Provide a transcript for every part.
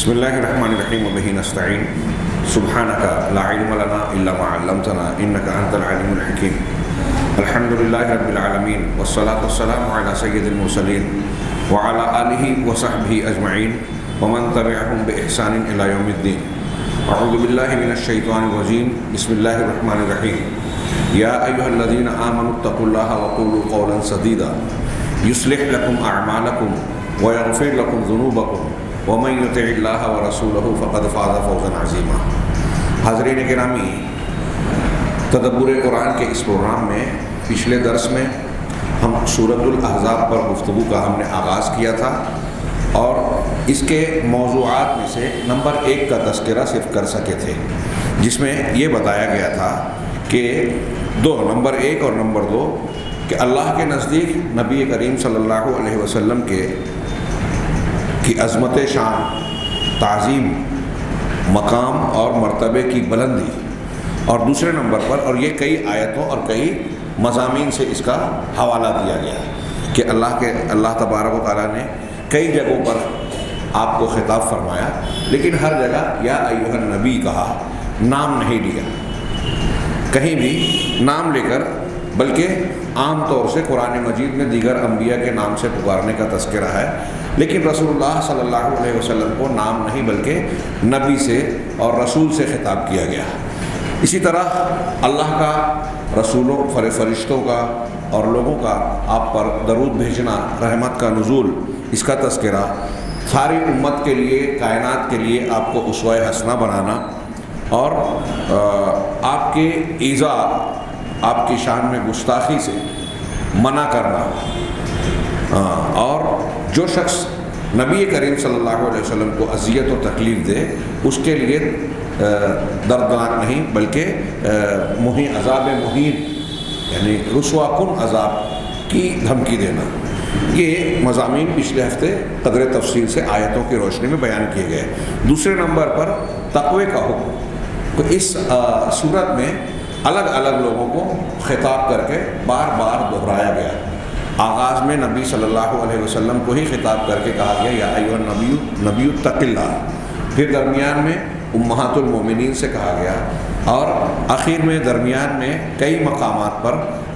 بسم اللہ الرحمن الرحیم وبہ نستعین سبحانک لا علم لنا الا ما علمتنا انک انت العلیم الحکیم الحمد للہ رب العالمین والصلاة والسلام علی سید المرسلین وعلی آلہ وصحبہ اجمعین ومن تبعہم بإحسان الی یوم الدین اعوذ باللہ من الشیطان الرجیم بسم اللہ الرحمن الرحیم یا ایہا الذین آمنوا اتقوا اللہ وقولوا قولا سدیدا یصلح لکم اعمالکم ویغفر لکم ذنوبکم ومن یطع اللہ ورسولہ فقد فاز فوزا عظیما۔ حاضرین گرامی، تدبر قرآن کے اس پروگرام میں پچھلے درس میں ہم سورۃ الاحزاب پر گفتگو کا ہم نے آغاز کیا تھا اور اس کے موضوعات میں سے نمبر 1 کا تذکرہ صرف کر سکے تھے، جس میں یہ بتایا گیا تھا کہ نمبر 1 اور نمبر 2 کہ اللہ کے نزدیک نبی کریم صلی اللہ علیہ وسلم کی عظمت شان، تعظیم، مقام اور مرتبے کی بلندی، اور دوسرے نمبر پر، اور یہ کئی آیتوں اور کئی مضامین سے اس کا حوالہ دیا گیا کہ اللہ تبارک و تعالیٰ نے کئی جگہوں پر آپ کو خطاب فرمایا، لیکن ہر جگہ یا ایھا النبی کہا، نام نہیں لیا کہیں بھی نام لے کر، بلکہ عام طور سے قرآن مجید میں دیگر انبیاء کے نام سے پکارنے کا تذکرہ ہے، لیکن رسول اللہ صلی اللہ علیہ وسلم کو نام نہیں بلکہ نبی سے اور رسول سے خطاب کیا گیا۔ اسی طرح اللہ کا، رسولوں، فرشتوں کا اور لوگوں کا آپ پر درود بھیجنا، رحمت کا نزول، اس کا تذکرہ، ساری امت کے لیے، کائنات کے لیے آپ کو اسوہ حسنہ بنانا، اور آپ کے ایذا، آپ کی شان میں گستاخی سے منع کرنا، اور جو شخص نبی کریم صلی اللہ علیہ وسلم کو اذیت و تکلیف دے اس کے لیے دردناک نہیں بلکہ عذاب مہین، یعنی رسوا کن عذاب کی دھمکی دینا۔ یہ مضامین پچھلے ہفتے قدر تفصیل سے آیتوں کی روشنی میں بیان کیے گئے۔ دوسرے نمبر پر تقوی کا حکم، تو اس صورت میں الگ الگ لوگوں کو خطاب کر کے بار بار دہرایا گیا۔ آغاز میں نبی صلی اللہ علیہ وسلم کو ہی خطاب کر کے کہا گیا یا ایھا النبی اتق اللہ، پھر درمیان میں امہات المومنین سے کہا گیا، اور آخر میں درمیان میں کئی مقامات پر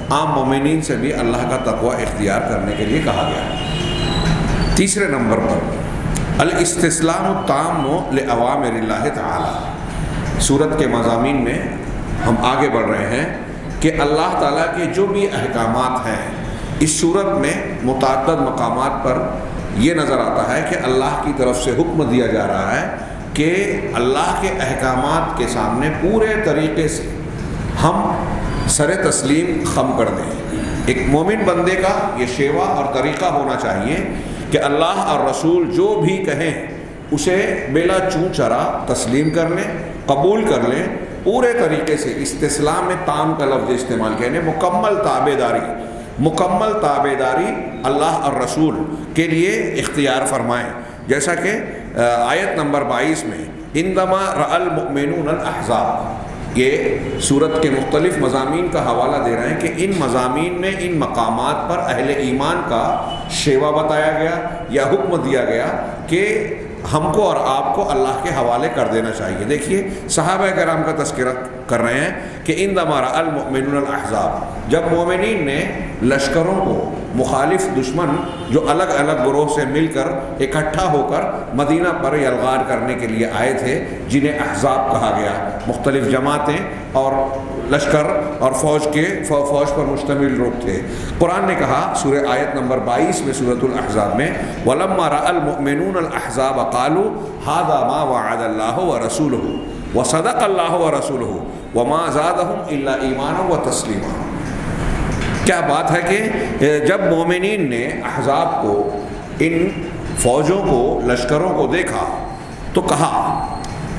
عام مومنین سے بھی اللہ کا تقوی اختیار کرنے کے لیے کہا گیا۔ تیسرے نمبر پر الاستسلام التام لأوامر اللہ تعالی۔ سورت کے مضامین میں ہم آگے بڑھ رہے ہیں کہ اللہ تعالیٰ کے جو بھی احکامات ہیں، اس صورت میں متعدد مقامات پر یہ نظر آتا ہے کہ اللہ کی طرف سے حکم دیا جا رہا ہے کہ اللہ کے احکامات کے سامنے پورے طریقے سے ہم سر تسلیم خم کر دیں۔ ایک مومن بندے کا یہ شیوا اور طریقہ ہونا چاہیے کہ اللہ اور رسول جو بھی کہیں اسے بلا چوں چرا تسلیم کر لیں، قبول کر لیں، پورے طریقے سے۔ استسلام میں تام کا لفظ استعمال کہنے، مکمل تابعداری اللہ اور رسول کے لیے اختیار فرمائیں، جیسا کہ آیت نمبر 22 میں عندما رأى المؤمنون الاحزاب، یہ سورت کے مختلف مضامین کا حوالہ دے رہے ہیں کہ ان مضامین میں ان مقامات پر اہل ایمان کا شیوا بتایا گیا یا حکم دیا گیا کہ ہم کو اور آپ کو اللہ کے حوالے کر دینا چاہیے۔ دیکھیے صحابہ کرام کا تذکرہ کر رہے ہیں کہ عندما رأى المؤمنون الاحزاب، جب مومنین نے لشکروں کو، مخالف دشمن جو الگ الگ گروہ سے مل کر اکٹھا ہو کر مدینہ پر یلغار کرنے کے لیے آئے تھے، جنہیں احزاب کہا گیا، مختلف جماعتیں اور لشکر اور فوج پر مشتمل گروپ تھے۔ قرآن نے کہا سورہ آیت نمبر 22 میں سورۃ الاحزاب میں وَلَمَّا رَأَى الْمُؤْمِنُونَ الْأَحْزَابَ قَالُوا هَذَا مَا وَعَدَ اللَّهُ وَرَسُولُهُ وَصَدَقَ اللَّهُ وَرَسُولُهُ وَمَا زَادَهُمْ إِلَّا إِيمَانًا وَتَسْلِيمًا۔ کیا بات ہے کہ جب مومنین نے احزاب کو، ان فوجوں کو، لشکروں کو دیکھا تو کہا،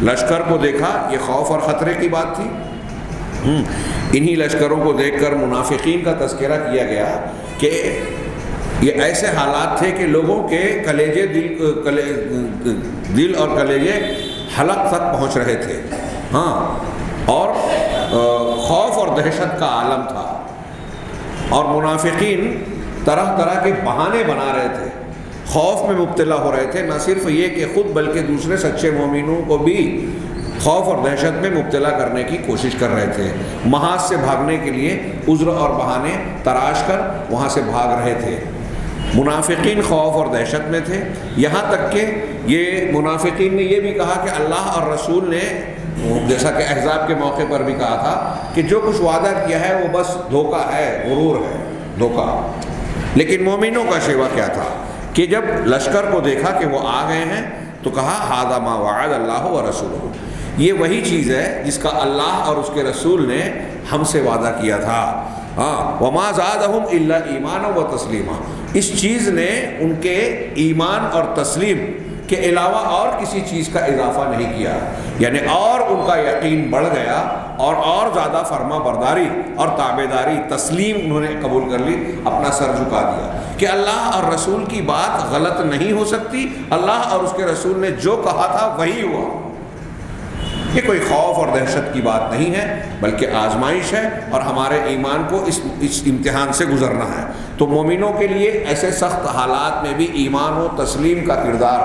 لشکر کو دیکھا، یہ خوف اور خطرے کی بات تھی۔ انہی لشکروں کو دیکھ کر منافقین کا تذکرہ کیا گیا کہ یہ ایسے حالات تھے کہ لوگوں کے کلیجے، دل اور کلیجے حلق تک پہنچ رہے تھے، اور خوف اور دہشت کا عالم تھا، اور منافقین طرح طرح کے بہانے بنا رہے تھے خوف میں مبتلا ہو رہے تھے، نہ صرف یہ کہ خود بلکہ دوسرے سچے مومنوں کو بھی خوف اور دہشت میں مبتلا کرنے کی کوشش کر رہے تھے۔ محاذ سے بھاگنے کے لیے عذر اور بہانے تراش کر وہاں سے بھاگ رہے تھے۔ منافقین خوف اور دہشت میں تھے، یہاں تک کہ یہ منافقین نے یہ بھی کہا کہ اللہ اور رسول نے، جیسا کہ احزاب کے موقع پر بھی کہا تھا، کہ جو کچھ وعدہ کیا ہے وہ بس دھوکہ ہے، غرور ہے، دھوکہ۔ لیکن مومنوں کا شیوا کیا تھا کہ جب لشکر کو دیکھا کہ وہ آ گئے ہیں تو کہا ھذا ما وعد اللہ ورسولہ، یہ وہی چیز ہے جس کا اللہ اور اس کے رسول نے ہم سے وعدہ کیا تھا۔ وما زادہم الا ایمانا و تسلیما، اس چیز نے ان کے ایمان اور تسلیم کے علاوہ اور کسی چیز کا اضافہ نہیں کیا، یعنی اور ان کا یقین بڑھ گیا اور زیادہ فرما برداری اور تابعداری، تسلیم انہوں نے قبول کر لی، اپنا سر جھکا دیا کہ اللہ اور رسول کی بات غلط نہیں ہو سکتی، اللہ اور اس کے رسول نے جو کہا تھا وہی ہوا۔ یہ کوئی خوف اور دہشت کی بات نہیں ہے، بلکہ آزمائش ہے اور ہمارے ایمان کو اس امتحان سے گزرنا ہے۔ تو مومنوں کے لیے ایسے سخت حالات میں بھی ایمان و تسلیم کا کردار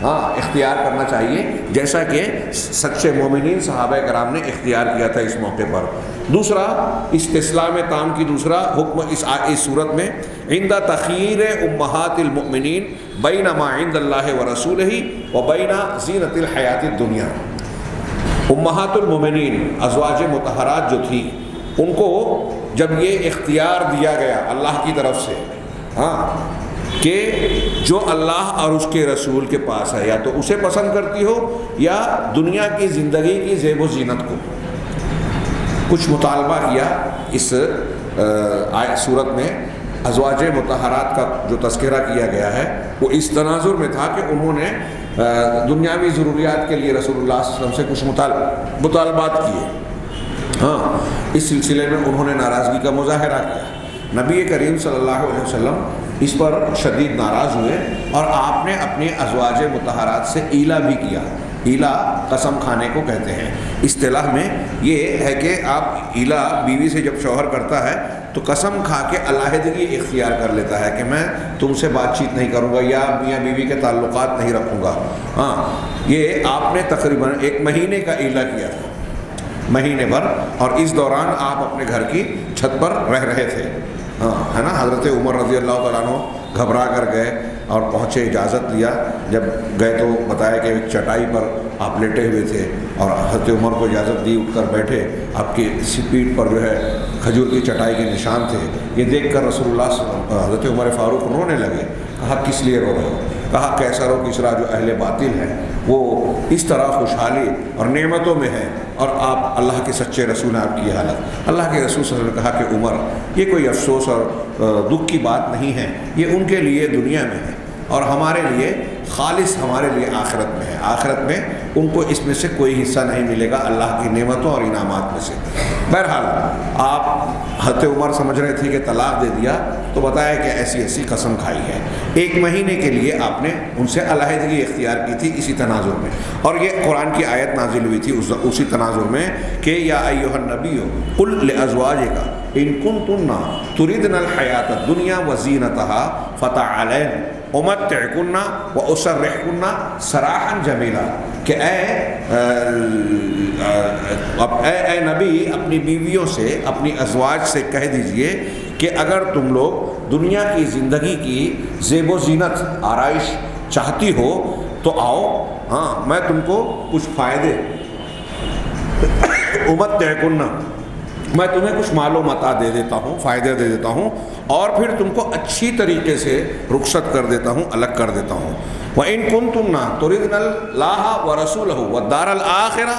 اختیار کرنا چاہیے، جیسا کہ سچے مومنین صحابہ کرام نے اختیار کیا تھا اس موقع پر۔ دوسرا، استسلام تام کی دوسرا حکم اس صورت میں عند تخییر امہات المؤمنین بین ما عند اللہ ورسولہ و بین زینت الحیات الدنیا۔ امہات المومنین، ازواج مطہرات جو تھی، ان کو جب یہ اختیار دیا گیا اللہ کی طرف سے کہ جو اللہ اور اس کے رسول کے پاس ہے، یا تو اسے پسند کرتی ہو یا دنیا کی زندگی کی زیب و زینت کو، کچھ مطالبہ کیا اس صورت میں۔ ازواج مطہرات کا جو تذکرہ کیا گیا ہے وہ اس تناظر میں تھا کہ انہوں نے دنیاوی ضروریات کے لیے رسول اللہ صلی اللہ علیہ وسلم سے کچھ مطالبات کیے، اس سلسلے میں انہوں نے ناراضگی کا مظاہرہ کیا۔ نبی کریم صلی اللہ علیہ وسلم اس پر شدید ناراض ہوئے اور آپ نے اپنی ازواج مطہرات سے ایلا بھی کیا۔ ایلا قسم کھانے کو کہتے ہیں، اصطلاح میں یہ ہے کہ آپ ایلا بیوی سے جب شوہر کرتا ہے تو قسم کھا کے علیحدگی اختیار کر لیتا ہے کہ میں تم سے بات چیت نہیں کروں گا یا میاں بیوی کے تعلقات نہیں رکھوں گا۔ یہ آپ نے تقریباً 1 مہینے کا ایلا کیا تھا، مہینے بھر، اور اس دوران آپ اپنے گھر کی چھت پر رہ رہے تھے، ہے نا۔ حضرت عمر رضی اللہ تعالیٰ عنہ گھبرا کر گئے اور پہنچے، اجازت لیا۔ جب گئے تو بتایا کہ ایک چٹائی پر آپ لیٹے ہوئے تھے اور حضرت عمر کو اجازت دی، اٹھ کر بیٹھے، آپ کی پیٹھ پر جو ہے کھجور کی چٹائی کے نشان تھے۔ یہ دیکھ کر رسول اللہ حضرت عمر فاروق رونے لگے۔ کہا کس لیے رو رہے ہو؟ کہا کیسر و کسریٰ جو اہل باطل ہیں وہ اس طرح خوشحالی اور نعمتوں میں ہیں اور آپ اللہ کے سچے رسول ہیں، آپ کی حالت۔ اللہ کے رسول صلی اللہ علیہ وسلم نے کہا کہ عمر، یہ کوئی افسوس اور دکھ کی بات نہیں ہے، یہ ان کے لیے دنیا میں ہے اور ہمارے لیے خالص، ہمارے لیے آخرت میں ہے۔ آخرت میں ان کو اس میں سے کوئی حصہ نہیں ملے گا اللہ کی نعمتوں اور انعامات میں سے۔ بہرحال آپ حضرت عمر سمجھ رہے تھے کہ طلاق دے دیا تو بتایا کہ ایسی ایسی قسم کھائی ہے۔ 1 مہینے کے لیے آپ نے ان سے علیحدگی اختیار کی تھی اسی تناظر میں، اور یہ قرآن کی آیت نازل ہوئی تھی اسی تناظر میں کہ یا ایھا النبی قل لازواجک ان کنتن تردن الحیاۃ الدنیا وزینتها فتعالین امتعکن واسرحکن سراحا جمیلا، کہ اے نبی اپنی بیویوں سے، اپنی ازواج سے کہہ دیجئے کہ اگر تم لوگ دنیا کی زندگی کی زیب و زینت، آرائش چاہتی ہو تو آؤ، میں تم کو کچھ فائدے، امتعکن، میں تمہیں کچھ مال و متاع دے دیتا ہوں، فائدے دے دیتا ہوں، اور پھر تم کو اچھی طریقے سے رخصت کر دیتا ہوں، الگ کر دیتا ہوں۔ وَإِن كُنتُنَّ تُرِدْنَ اللَّهَ وَرَسُولَهُ وَالدَّارَ الْآخِرَةَ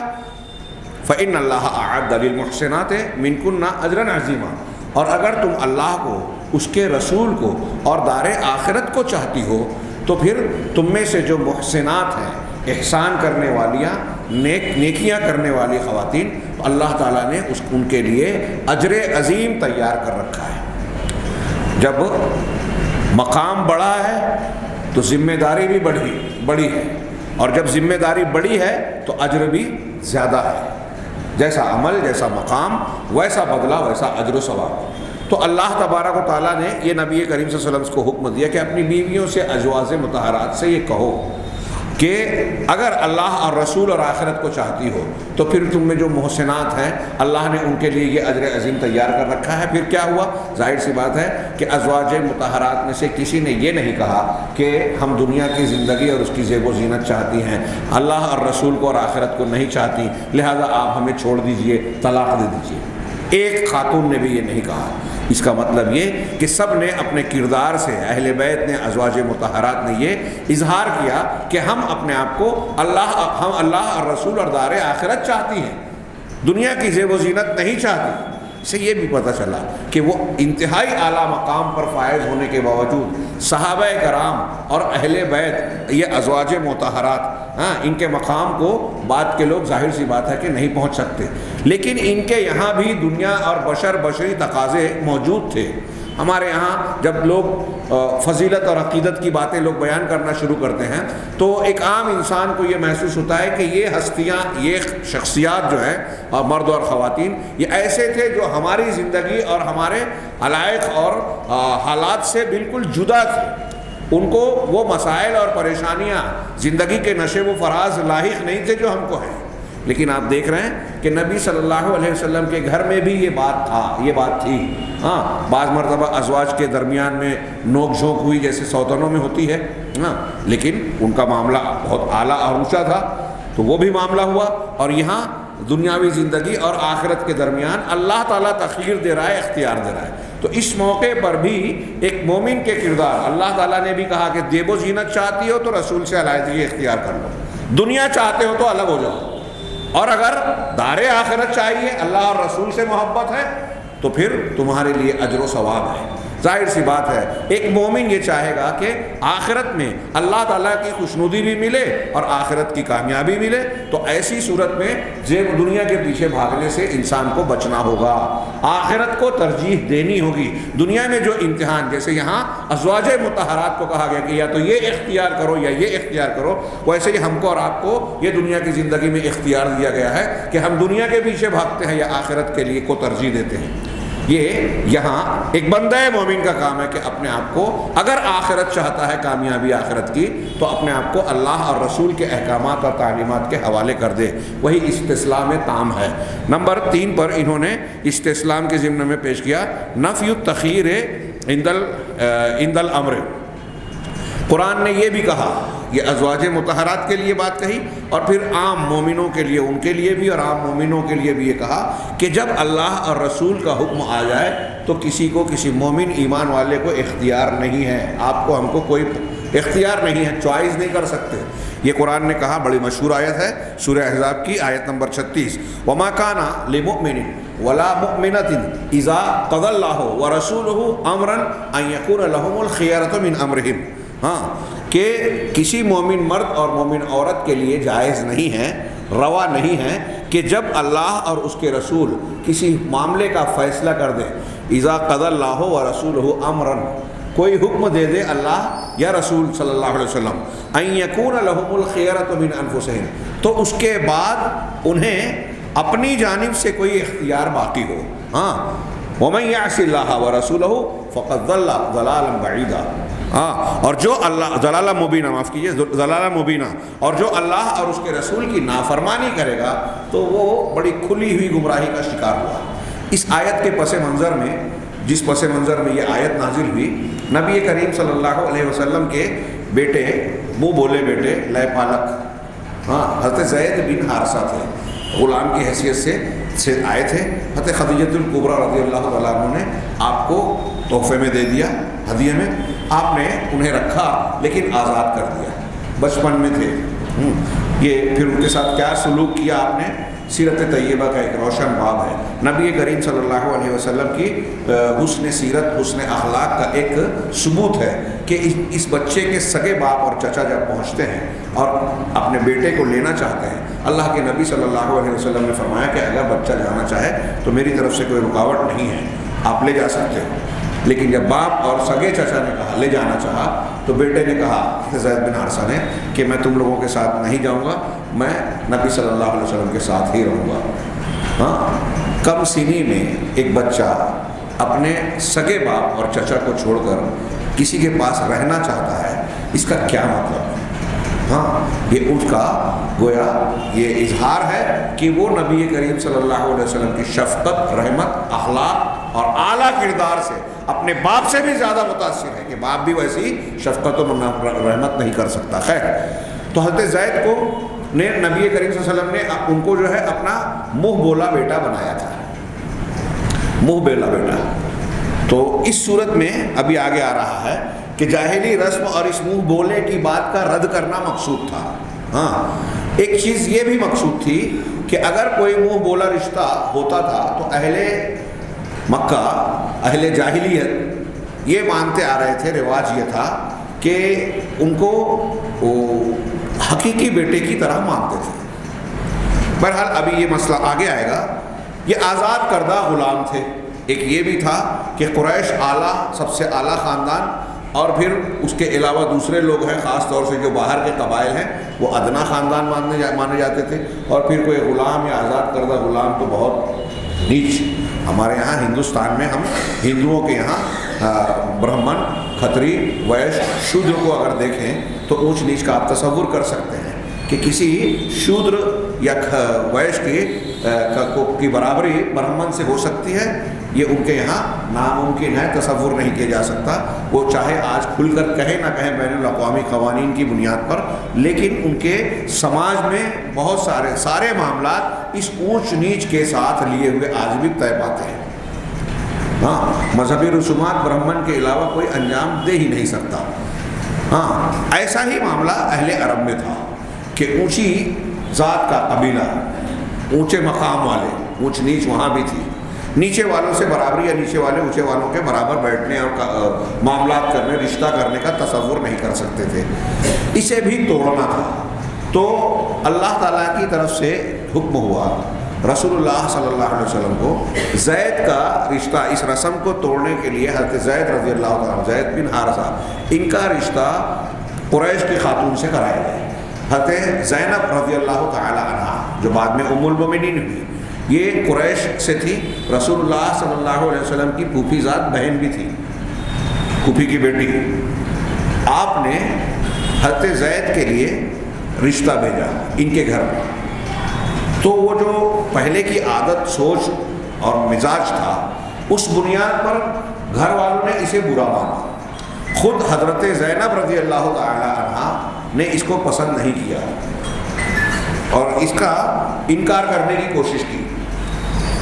فَإِنَّ اللَّهَ أَعَدَّ لِلْمُحْسِنَاتِ مِنكُنَّ أَجْرًا عَظِيمًا، اور اگر تم اللہ کو، اس کے رسول کو اور دار آخرت کو چاہتی ہو تو پھر تم میں سے جو محسنات ہیں، احسان کرنے والیاں، نیکیاں کرنے والی خواتین، اللہ تعالیٰ نے ان کے لیے اجر عظیم تیار کر رکھا ہے۔ جب مقام بڑا ہے تو ذمہ داری بھی بڑی ہے، اور جب ذمہ داری بڑی ہے تو اجر بھی زیادہ ہے۔ جیسا عمل، جیسا مقام، ویسا بدلہ، ویسا اجر و ثواب۔ تو اللہ تبارک و تعالیٰ نے یہ نبی کریم صلی اللہ علیہ وسلم کو حکم دیا کہ اپنی بیویوں سے ازواج مطہرات سے یہ کہو کہ اگر اللہ اور رسول اور آخرت کو چاہتی ہو تو پھر تم میں جو محسنات ہیں اللہ نے ان کے لیے یہ اجر عظیم تیار کر رکھا ہے۔ پھر کیا ہوا؟ ظاہر سی بات ہے کہ ازواج مطہرات میں سے کسی نے یہ نہیں کہا کہ ہم دنیا کی زندگی اور اس کی زیب و زینت چاہتی ہیں، اللہ اور رسول کو اور آخرت کو نہیں چاہتی، لہذا آپ ہمیں چھوڑ دیجئے، طلاق دے دیجئے۔ ایک خاتون نے بھی یہ نہیں کہا۔ اس کا مطلب یہ کہ سب نے اپنے کردار سے، اہل بیت نے، ازواج مطہرات نے یہ اظہار کیا کہ ہم اپنے آپ کو ہم اللہ اور رسول اور دار آخرت چاہتی ہیں، دنیا کی زیب و زینت نہیں چاہتی۔ اس سے یہ بھی پتہ چلا کہ وہ انتہائی اعلیٰ مقام پر فائز ہونے کے باوجود صحابہ کرام اور اہل بیت، یہ ازواج مطہرات، ان کے مقام کو بعد کے لوگ ظاہر سی بات ہے کہ نہیں پہنچ سکتے، لیکن ان کے یہاں بھی دنیا اور بشری تقاضے موجود تھے۔ ہمارے یہاں جب لوگ فضیلت اور عقیدت کی باتیں لوگ بیان کرنا شروع کرتے ہیں تو ایک عام انسان کو یہ محسوس ہوتا ہے کہ یہ ہستیاں، یہ شخصیات جو ہیں، اور مرد اور خواتین، یہ ایسے تھے جو ہماری زندگی اور ہمارے علائق اور حالات سے بالکل جدا تھے۔ ان کو وہ مسائل اور پریشانیاں زندگی کے نشیب و فراز لاحق نہیں تھے جو ہم کو ہیں، لیکن آپ دیکھ رہے ہیں کہ نبی صلی اللہ علیہ وسلم کے گھر میں بھی یہ بات تھی۔ بعض مرتبہ ازواج کے درمیان میں نوک جھونک ہوئی جیسے سوتنوں میں ہوتی ہے، لیکن ان کا معاملہ بہت اعلیٰ اور اونچا تھا، تو وہ بھی معاملہ ہوا۔ اور یہاں دنیاوی زندگی اور آخرت کے درمیان اللہ تعالیٰ تخیر دے رہا ہے، اختیار دے رہا ہے۔ تو اس موقع پر بھی ایک مومن کے کردار، اللہ تعالیٰ نے بھی کہا کہ زیب و زینت چاہتی ہو تو رسول سے علیحدگی اختیار کر لو، دنیا چاہتے ہو تو الگ ہو جاؤ، اور اگر دار آخرت چاہیے، اللہ اور رسول سے محبت ہے، تو پھر تمہارے لیے اجر و ثواب ہے۔ ظاہر سی بات ہے ایک مومن یہ چاہے گا کہ آخرت میں اللہ تعالیٰ کی خوشنودی بھی ملے اور آخرت کی کامیابی ملے، تو ایسی صورت میں دنیا کے پیچھے بھاگنے سے انسان کو بچنا ہوگا، آخرت کو ترجیح دینی ہوگی۔ دنیا میں جو امتحان، جیسے یہاں ازواج مطہرات کو کہا گیا کہ یا تو یہ اختیار کرو یا یہ اختیار کرو، ویسے ہی ہم کو اور آپ کو یہ دنیا کی زندگی میں اختیار دیا گیا ہے کہ ہم دنیا کے پیچھے بھاگتے ہیں یا آخرت کے لیے کو ترجیح دیتے ہیں۔ یہ یہاں ایک بندہ مومن کا کام ہے کہ اپنے آپ کو، اگر آخرت چاہتا ہے، کامیابی آخرت کی، تو اپنے آپ کو اللہ اور رسول کے احکامات اور تعلیمات کے حوالے کر دے، وہی استسلام تام ہے۔ نمبر 3 پر انہوں نے استسلام کے ضمن میں پیش کیا نفی التخیر عند الامر۔ قرآن نے یہ بھی کہا، یہ ازواج مطہرات کے لیے بات کہی، اور پھر عام مومنوں کے لیے، ان کے لیے بھی اور عام مومنوں کے لیے بھی یہ کہا کہ جب اللہ اور رسول کا حکم آ جائے تو کسی کو، کسی مومن ایمان والے کو اختیار نہیں ہے، آپ کو ہم کو کوئی اختیار نہیں ہے، چوائس نہیں کر سکتے۔ یہ قرآن نے کہا، بڑی مشہور آیت ہے سورہ احزاب کی آیت نمبر 36، وَمَا كَانَ لِمُؤْمِنٍ وَلَا مُؤْمِنَةٍ إِذَا قَضَى اللَّهُ وَرَسُولُهُ أَمْرًا أَن يَكُونَ لَهُمُ الْخِيَرَةُ مِنْ أَمْرِهِمْ، کہ کسی مومن مرد اور مومن عورت کے لیے جائز نہیں ہے، روا نہیں ہے کہ جب اللہ اور اس کے رسول کسی معاملے کا فیصلہ کر دیں، اذا قضى اللہ ورسولہ امرا، کوئی حکم دے دے اللہ یا رسول صلی اللہ علیہ وسلم، ان یکون لہم الخیرۃ من انفسہم، تو اس کے بعد انہیں اپنی جانب سے کوئی اختیار باقی ہو۔ ومن یعص اللہ ورسولہ فقد ضل ضلالا بعیدا، اور جو اللہ ضلالہ مبینہ، معاف کیجیے، ضلالہ مبینہ، اور جو اللہ اور اس کے رسول کی نافرمانی کرے گا تو وہ بڑی کھلی ہوئی گمراہی کا شکار ہوا۔ اس آیت کے پس منظر میں، جس پس منظر میں یہ آیت نازل ہوئی، نبی کریم صلی اللہ علیہ وسلم کے بیٹے، منہ بولے بیٹے، لے پالک، حضرت زید بن حارثہ تھے، غلام کی حیثیت سے آئے تھے۔ حضرت خدیجہ الکبریٰ رضی اللہ تعالیٰ عنہ نے آپ کو تحفے میں دے دیا، ہدیے میں، آپ نے انہیں رکھا لیکن آزاد کر دیا، بچپن میں تھے۔ یہ پھر ان کے ساتھ کیا سلوک کیا آپ نے، سیرت طیبہ کا ایک روشن باب ہے۔ نبی کریم صلی اللہ علیہ وسلم کی حسن سیرت، حسن اخلاق کا ایک ثبوت ہے کہ اس بچے کے سگے باپ اور چچا جب پہنچتے ہیں اور اپنے بیٹے کو لینا چاہتے ہیں، اللہ کے نبی صلی اللہ علیہ وسلم نے فرمایا کہ اگر بچہ جانا چاہے تو میری طرف سے کوئی رکاوٹ نہیں ہے، آپ لے جا سکتے ہو۔ لیکن جب باپ اور سگے چچا نے کہا، لے جانا چاہا، تو بیٹے نے کہا زید بن حارثہ نے کہ میں تم لوگوں کے ساتھ نہیں جاؤں گا، میں نبی صلی اللہ علیہ وسلم کے ساتھ ہی رہوں گا۔ کم سنی میں ایک بچہ اپنے سگے باپ اور چچا کو چھوڑ کر کسی کے پاس رہنا چاہتا ہے، اس کا کیا مطلب ہے؟ ہاں، یہ اس کا گویا یہ اظہار ہے کہ وہ نبی کریم صلی اللہ علیہ وسلم کی شفقت، رحمت، اخلاق اور اعلیٰ کردار سے اپنے باپ سے بھی زیادہ متاثر ہے کہ باپ بھی ویسی شفقت و رحمت نہیں کر سکتا۔ خیر، تو حضرت زید کو نے نبی کریم صلی اللہ علیہ وسلم نے ان کو جو ہے اپنا منہ بولا بیٹا بنایا تھا، منہ بولا بیٹا۔ تو اس صورت میں ابھی آگے آ رہا ہے کہ جاہلی رسم اور اس منہ بولے کی بات کا رد کرنا مقصود تھا۔ ہاں، ایک چیز یہ بھی مقصود تھی کہ اگر کوئی منہ بولا رشتہ ہوتا تھا تو اہل مکہ، اہل جاہلیت یہ مانتے آ رہے تھے، رواج یہ تھا کہ ان کو حقیقی بیٹے کی طرح مانتے تھے۔ بہرحال ابھی یہ مسئلہ آگے آئے گا۔ یہ آزاد کردہ غلام تھے۔ ایک یہ بھی تھا کہ قریش اعلیٰ، سب سے اعلیٰ خاندان، اور پھر اس کے علاوہ دوسرے لوگ ہیں، خاص طور سے جو باہر کے قبائل ہیں وہ ادنا خاندان مانے جاتے تھے، اور پھر کوئی غلام یا آزاد کردہ غلام تو بہت نیچ۔ ہمارے یہاں ہندوستان میں ہم ہندوؤں کے یہاں برہمن، کھتری، ویش، شودر کو اگر دیکھیں تو اونچ نیچ کا آپ تصور کر سکتے ہیں کہ کسی شودر یا ویش کی برابری برہمن سے ہو سکتی ہے، یہ ان کے یہاں ناممکن ہے، تصور نہیں کیا جا سکتا۔ وہ چاہے آج کھل کر کہیں نہ کہیں بین الاقوامی قوانین کی بنیاد پر، لیکن ان کے سماج میں بہت سارے معاملات اس اونچ نیچ کے ساتھ لیے ہوئے آج بھی طے پاتے ہیں۔ ہاں، مذہبی رسومات برہمن کے علاوہ کوئی انجام دے ہی نہیں سکتا۔ ہاں، ایسا ہی معاملہ اہل عرب میں تھا کہ اونچی ذات کا قبیلہ، اونچے مقام والے، اونچ نیچ وہاں بھی تھی، نیچے والوں سے برابری یا نیچے والے اونچے والوں کے برابر بیٹھنے اور معاملات کرنے، رشتہ کرنے کا تصور نہیں کر سکتے تھے۔ اسے بھی توڑنا تھا، تو اللہ تعالیٰ کی طرف سے حکم ہوا رسول اللہ صلی اللہ علیہ وسلم کو زید کا رشتہ، اس رسم کو توڑنے کے لیے حضرت زید رضی اللہ تعالیٰ، زید بن حارثہ، ان کا رشتہ قریش کی خاتون سے کرایا گیا۔ حضرت زینب رضی اللہ تعالیٰ عنہ جو بعد میں ام المومنین ہوئی، یہ قریش سے تھی، رسول اللہ صلی اللہ علیہ وسلم کی پھوپھی ذات بہن بھی تھی، پھوپھی کی بیٹی۔ آپ نے حضرت زید کے لیے رشتہ بھیجا ان کے گھر میں، تو وہ جو پہلے کی عادت، سوچ اور مزاج تھا، اس بنیاد پر گھر والوں نے اسے برا مانا۔ خود حضرت زینب رضی اللہ تعالی عنہ نے اس کو پسند نہیں کیا اور اس کا انکار کرنے کی کوشش کی۔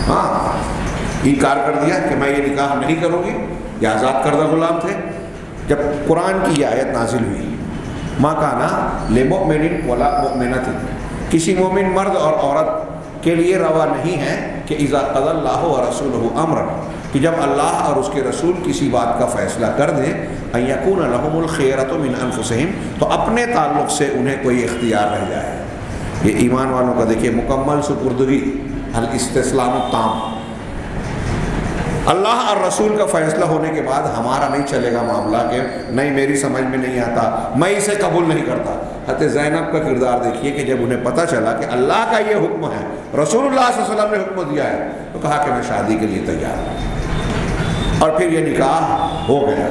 ہاں، انکار کر دیا کہ میں یہ نکاح نہیں کروں گی، یہ آزاد کردہ غلام تھے۔ جب قرآن کی یہ آیت نازل ہوئی، ما کانا لمؤمن ولا مؤمنۃ، کسی مومن مرد اور عورت کے لیے روا نہیں ہے کہ اذا قضى اللہ ورسولہ امرا، کہ جب اللہ اور اس کے رسول کسی بات کا فیصلہ کر دیں، ان یکون لهم الخیرۃ من انفسہم، تو اپنے تعلق سے انہیں کوئی اختیار رہ جائے۔ یہ ایمان والوں کا دیکھیے مکمل سپردگی، الاستسلام التام۔ اللہ اور رسول کا فیصلہ ہونے کے بعد ہمارا نہیں چلے گا معاملہ کہ نہیں میری سمجھ میں نہیں آتا، میں اسے قبول نہیں کرتا۔ حضرت زینب کا کردار دیکھیے کہ جب انہیں پتہ چلا کہ اللہ کا یہ حکم ہے، رسول اللہ صلی اللہ علیہ وسلم نے حکم دیا ہے، تو کہا کہ میں شادی کے لیے تیار ہوں، اور پھر یہ نکاح ہو گیا۔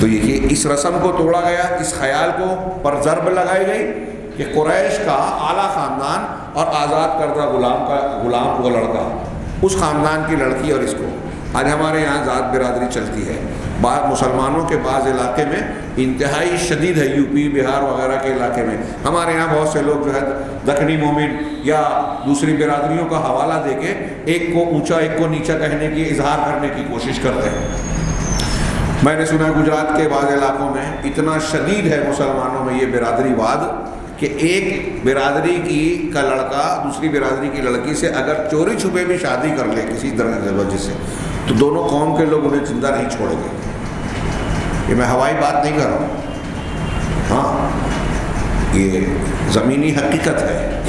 تو یہ اس رسم کو توڑا گیا، اس خیال کو پر ضرب لگائی گئی کہ قریش کا اعلیٰ خاندان اور آزاد کردہ غلام وہ لڑکا، اس خاندان کی لڑکی، اور اس کو آج ہمارے یہاں ذات برادری چلتی ہے۔ بعض مسلمانوں کے بعض علاقے میں انتہائی شدید ہے، یو پی بہار وغیرہ کے علاقے میں۔ ہمارے یہاں بہت سے لوگ جو ہے دکنی مومن یا دوسری برادریوں کا حوالہ دے کے ایک کو اونچا ایک کو نیچا کہنے کی، اظہار کرنے کی کوشش کرتے ہیں۔ میں نے سنا گجرات کے بعض علاقوں میں اتنا شدید ہے مسلمانوں میں یہ برادری واد کہ ایک برادری کا لڑکا دوسری برادری کی لڑکی سے اگر چوری چھپے بھی شادی کر لے کسی وجہ سے، تو دونوں قوم کے لوگ انہیں زندہ نہیں چھوڑیں گے۔ یہ میں ہوائی بات نہیں کر رہا ہوں، ہاں یہ زمینی حقیقت ہے۔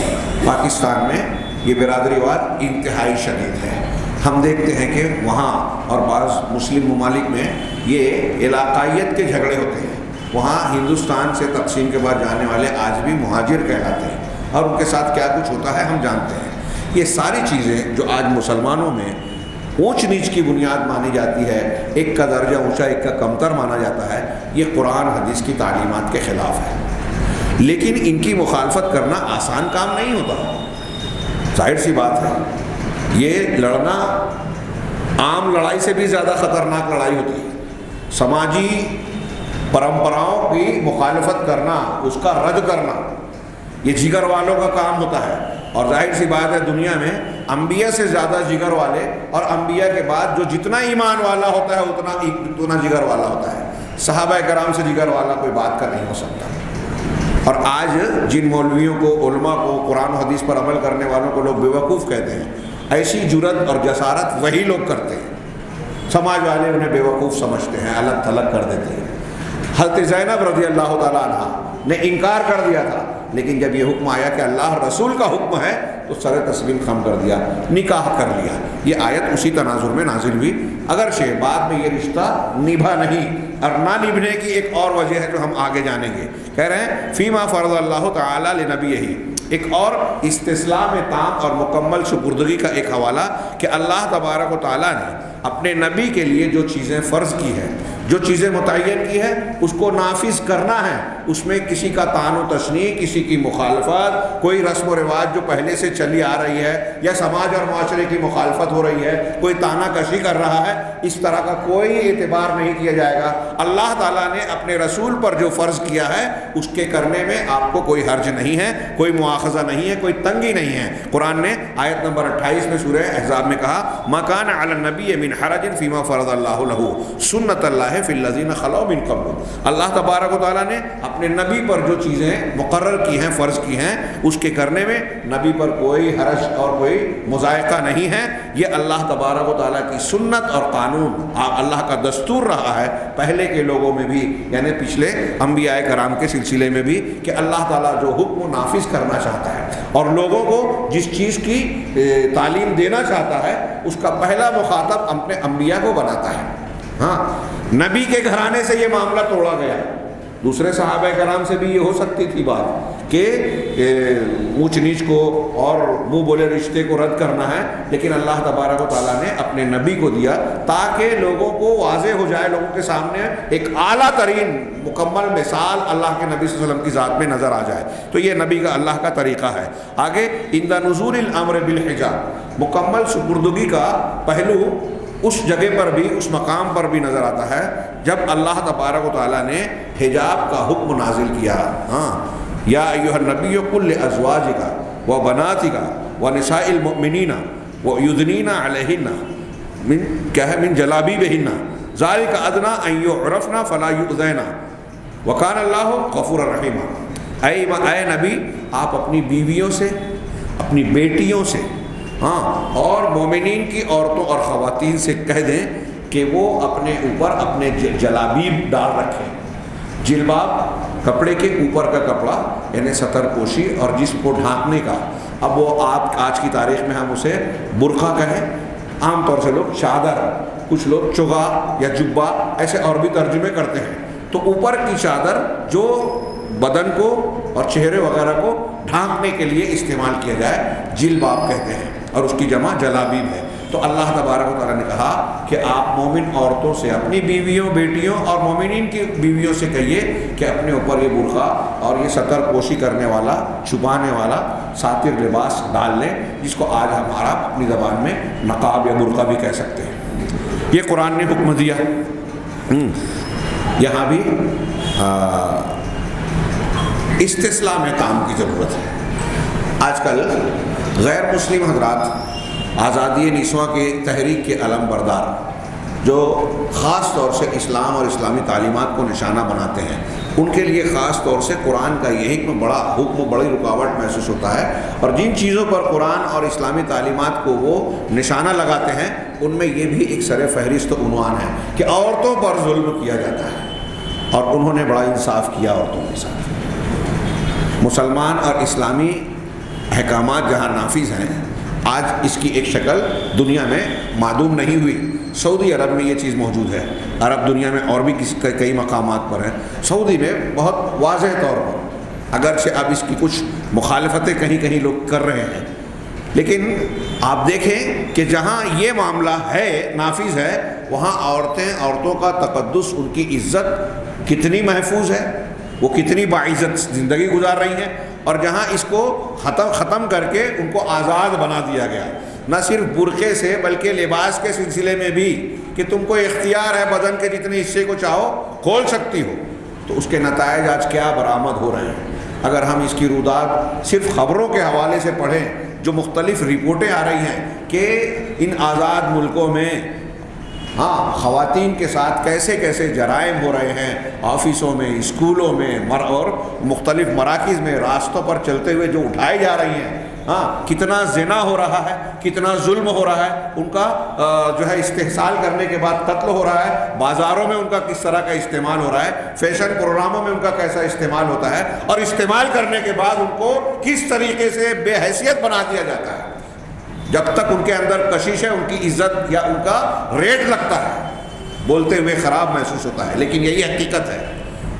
پاکستان میں یہ برادری واد انتہائی شدید ہے۔ ہم دیکھتے ہیں کہ وہاں اور بعض مسلم ممالک میں یہ علاقائیت کے جھگڑے ہوتے ہیں۔ وہاں ہندوستان سے تقسیم کے بعد جانے والے آج بھی مہاجر کہلاتے ہیں، اور ان کے ساتھ کیا کچھ ہوتا ہے ہم جانتے ہیں۔ یہ ساری چیزیں جو آج مسلمانوں میں اونچ نیچ کی بنیاد مانی جاتی ہے، ایک کا درجہ اونچا ایک کا کمتر مانا جاتا ہے، یہ قرآن حدیث کی تعلیمات کے خلاف ہے۔ لیکن ان کی مخالفت کرنا آسان کام نہیں ہوتا، ظاہر سی بات ہے، یہ لڑنا عام لڑائی سے بھی زیادہ خطرناک لڑائی ہوتی ہے۔ سماجی پرمپراؤں کی مخالفت کرنا، اس کا رد کرنا، یہ جگر والوں کا کام ہوتا ہے۔ اور ظاہر سی بات ہے، دنیا میں انبیاء سے زیادہ جگر والے، اور انبیاء کے بعد جو جتنا ایمان والا ہوتا ہے اتنا جگر والا ہوتا ہے۔ صحابہ کرام سے جگر والا کوئی بات کا نہیں ہو سکتا۔ اور آج جن مولویوں کو، علماء کو، قرآن و حدیث پر عمل کرنے والوں کو لوگ بیوقوف کہتے ہیں، ایسی جرت اور جسارت وہی لوگ کرتے ہیں۔ سماج والے انہیں بیوقوف سمجھتے ہیں، الگ تھلگ کر دیتے ہیں۔ حضرت زینب رضی اللہ تعالیٰ عنہ نے انکار کر دیا تھا، لیکن جب یہ حکم آیا کہ اللہ رسول کا حکم ہے تو سر تسلیم خم کر دیا، نکاح کر لیا۔ یہ آیت اسی تناظر میں نازل ہوئی، اگرچہ بعد میں یہ رشتہ نبھا نہیں، اور نہ نبھنے کی ایک اور وجہ ہے جو ہم آگے جانیں گے۔ کہہ رہے ہیں فیما فرض اللہ تعالیٰ لنبیہ، ایک اور استسلام تام اور مکمل سپردگی کا ایک حوالہ کہ اللہ تبارک و تعالیٰ نے اپنے نبی کے لیے جو چیزیں فرض کی ہیں، جو چیزیں متعین کی ہیں، اس کو نافذ کرنا ہے۔ اس میں کسی کا طعن و تشنیع، کسی کی مخالفت، کوئی رسم و رواج جو پہلے سے چلی آ رہی ہے یا سماج اور معاشرے کی مخالفت ہو رہی ہے، کوئی تانا کشی کر رہا ہے، اس طرح کا کوئی اعتبار نہیں کیا جائے گا۔ اللہ تعالیٰ نے اپنے رسول پر جو فرض کیا ہے اس کے کرنے میں آپ کو کوئی حرج نہیں ہے، کوئی مواخذہ نہیں ہے، کوئی تنگی نہیں ہے۔ قرآن نے آیت نمبر 28 میں سورہ احزاب میں کہا مَا كَانَ عَلَى النَّبِيِّ مِنْ حَرَجٍ فِيمَا فَرَضَ اللَّهُ لَهُ سُنَّةَ اللَّهِ فِي الَّذِينَ خَلَوْا مِنْ قَبْلُ۔ اللہ تبارک و تعالیٰ نے اپنے نبی پر جو چیزیں مقرر کی ہیں، فرض کی ہیں، اس کے کرنے میں نبی پر کوئی حرج اور کوئی مضائقہ نہیں ہے۔ یہ اللہ تبارک و تعالیٰ کی سنت اور قانون، اللہ کا دستور رہا ہے پہلے کے لوگوں میں بھی، یعنی پچھلے انبیاء کرام کے سلسلے میں بھی، کہ اللہ تعالیٰ جو حکم نافذ کرنا چاہتا ہے اور لوگوں کو جس چیز کی تعلیم دینا چاہتا ہے اس کا پہلا مخاطب اپنے انبیاء کو بناتا ہے۔ ہاں، نبی کے گھرانے سے یہ معاملہ توڑا گیا۔ دوسرے صحابہ کرام سے بھی یہ ہو سکتی تھی بات کہ اونچ نیچ کو اور منہ بولے رشتے کو رد کرنا ہے، لیکن اللہ تبارک و تعالیٰ نے اپنے نبی کو دیا تاکہ لوگوں کو واضح ہو جائے، لوگوں کے سامنے ایک اعلیٰ ترین مکمل مثال اللہ کے نبی صلی اللہ علیہ وسلم کی ذات میں نظر آ جائے۔ تو یہ نبی کا اللہ کا طریقہ ہے۔ آگے عند نزول الامر بالحجاب، مکمل سپردگی کا پہلو اس جگہ پر بھی، اس مقام پر بھی نظر آتا ہے جب اللہ تبارک و تعالیٰ نے حجاب کا حکم نازل کیا۔ ہاں، یا ایھا النبی قل لازواجک وبناتک ونساء المؤمنین ویدنین علیہن من کیا ہے من جلابیبہن ذلک ادنی ان یعرفن فلا یؤذین وکان اللہ غفورا رحیما۔ اے نبی، آپ اپنی بیویوں سے، اپنی بیٹیوں سے، ہاں، اور مومنین کی عورتوں اور خواتین سے کہہ دیں کہ وہ اپنے اوپر اپنے جلابیب ڈال رکھیں۔ جلباب کپڑے کے اوپر کا کپڑا، یعنی ستر پوشی اور جسم کو ڈھانکنے کا۔ اب وہ آپ آج کی تاریخ میں ہم اسے برقع کہیں، عام طور سے لوگ چادر، کچھ لوگ چگا یا جبہ ایسے اور بھی ترجمے کرتے ہیں۔ تو اوپر کی چادر جو بدن کو اور چہرے وغیرہ کو ڈھانکنے کے لیے استعمال کیا جائے، جلباب کہتے ہیں، اور اس کی جمع جلابیب ہے۔ تو اللہ تبارک و تعالیٰ نے کہا کہ آپ مومن عورتوں سے، اپنی بیویوں، بیٹیوں اور مومنین کی بیویوں سے کہیے کہ اپنے اوپر یہ برقع اور یہ ستر پوشی کرنے والا، چھپانے والا ساتر لباس ڈال لیں، جس کو آج ہمارا اپنی زبان میں نقاب یا برقع بھی کہہ سکتے ہیں۔ یہ قرآن نے حکم دیا۔ یہاں بھی استسلام تام کی ضرورت ہے۔ آج کل غیر مسلم حضرات آزادی نسواں کی تحریک کے علم بردار، جو خاص طور سے اسلام اور اسلامی تعلیمات کو نشانہ بناتے ہیں، ان کے لیے خاص طور سے قرآن کا یہ حکم، بڑی رکاوٹ محسوس ہوتا ہے۔ اور جن چیزوں پر قرآن اور اسلامی تعلیمات کو وہ نشانہ لگاتے ہیں، ان میں یہ بھی ایک سر فہرست عنوان ہے کہ عورتوں پر ظلم کیا جاتا ہے، اور انہوں نے بڑا انصاف کیا عورتوں کے ساتھ۔ مسلمان اور اسلامی احکامات جہاں نافذ ہیں، آج اس کی ایک شکل دنیا میں معدوم نہیں ہوئی۔ سعودی عرب میں یہ چیز موجود ہے، عرب دنیا میں اور بھی کئی مقامات پر ہیں۔ سعودی میں بہت واضح طور پر، اگرچہ اب اس کی کچھ مخالفتیں کہیں کہیں لوگ کر رہے ہیں، لیکن آپ دیکھیں کہ جہاں یہ معاملہ ہے نافذ ہے وہاں عورتوں کا تقدس، ان کی عزت کتنی محفوظ ہے، وہ کتنی باعزت زندگی گزار رہی ہیں، اور جہاں اس کو ختم کر کے ان کو آزاد بنا دیا گیا، نہ صرف برقعے سے بلکہ لباس کے سلسلے میں بھی کہ تم کو اختیار ہے بدن کے جتنے حصے کو چاہو کھول سکتی ہو، تو اس کے نتائج آج کیا برآمد ہو رہے ہیں۔ اگر ہم اس کی رودات صرف خبروں کے حوالے سے پڑھیں، جو مختلف رپورٹیں آ رہی ہیں کہ ان آزاد ملکوں میں خواتین کے ساتھ کیسے کیسے جرائم ہو رہے ہیں، آفسوں میں، اسکولوں میں اور مختلف مراکز میں راستوں پر چلتے ہوئے جو اٹھائی جا رہی ہیں، کتنا زنا ہو رہا ہے، کتنا ظلم ہو رہا ہے، ان کا جو ہے استحصال کرنے کے بعد قتل ہو رہا ہے، بازاروں میں ان کا کس طرح کا استعمال ہو رہا ہے، فیشن پروگراموں میں ان کا کیسا استعمال ہوتا ہے، اور استعمال کرنے کے بعد ان کو کس طریقے سے بے حیثیت بنا دیا جاتا ہے۔ جب تک ان کے اندر کشش ہے، ان کی عزت یا ان کا ریٹ لگتا ہے، بولتے ہوئے خراب محسوس ہوتا ہے، لیکن یہی حقیقت ہے،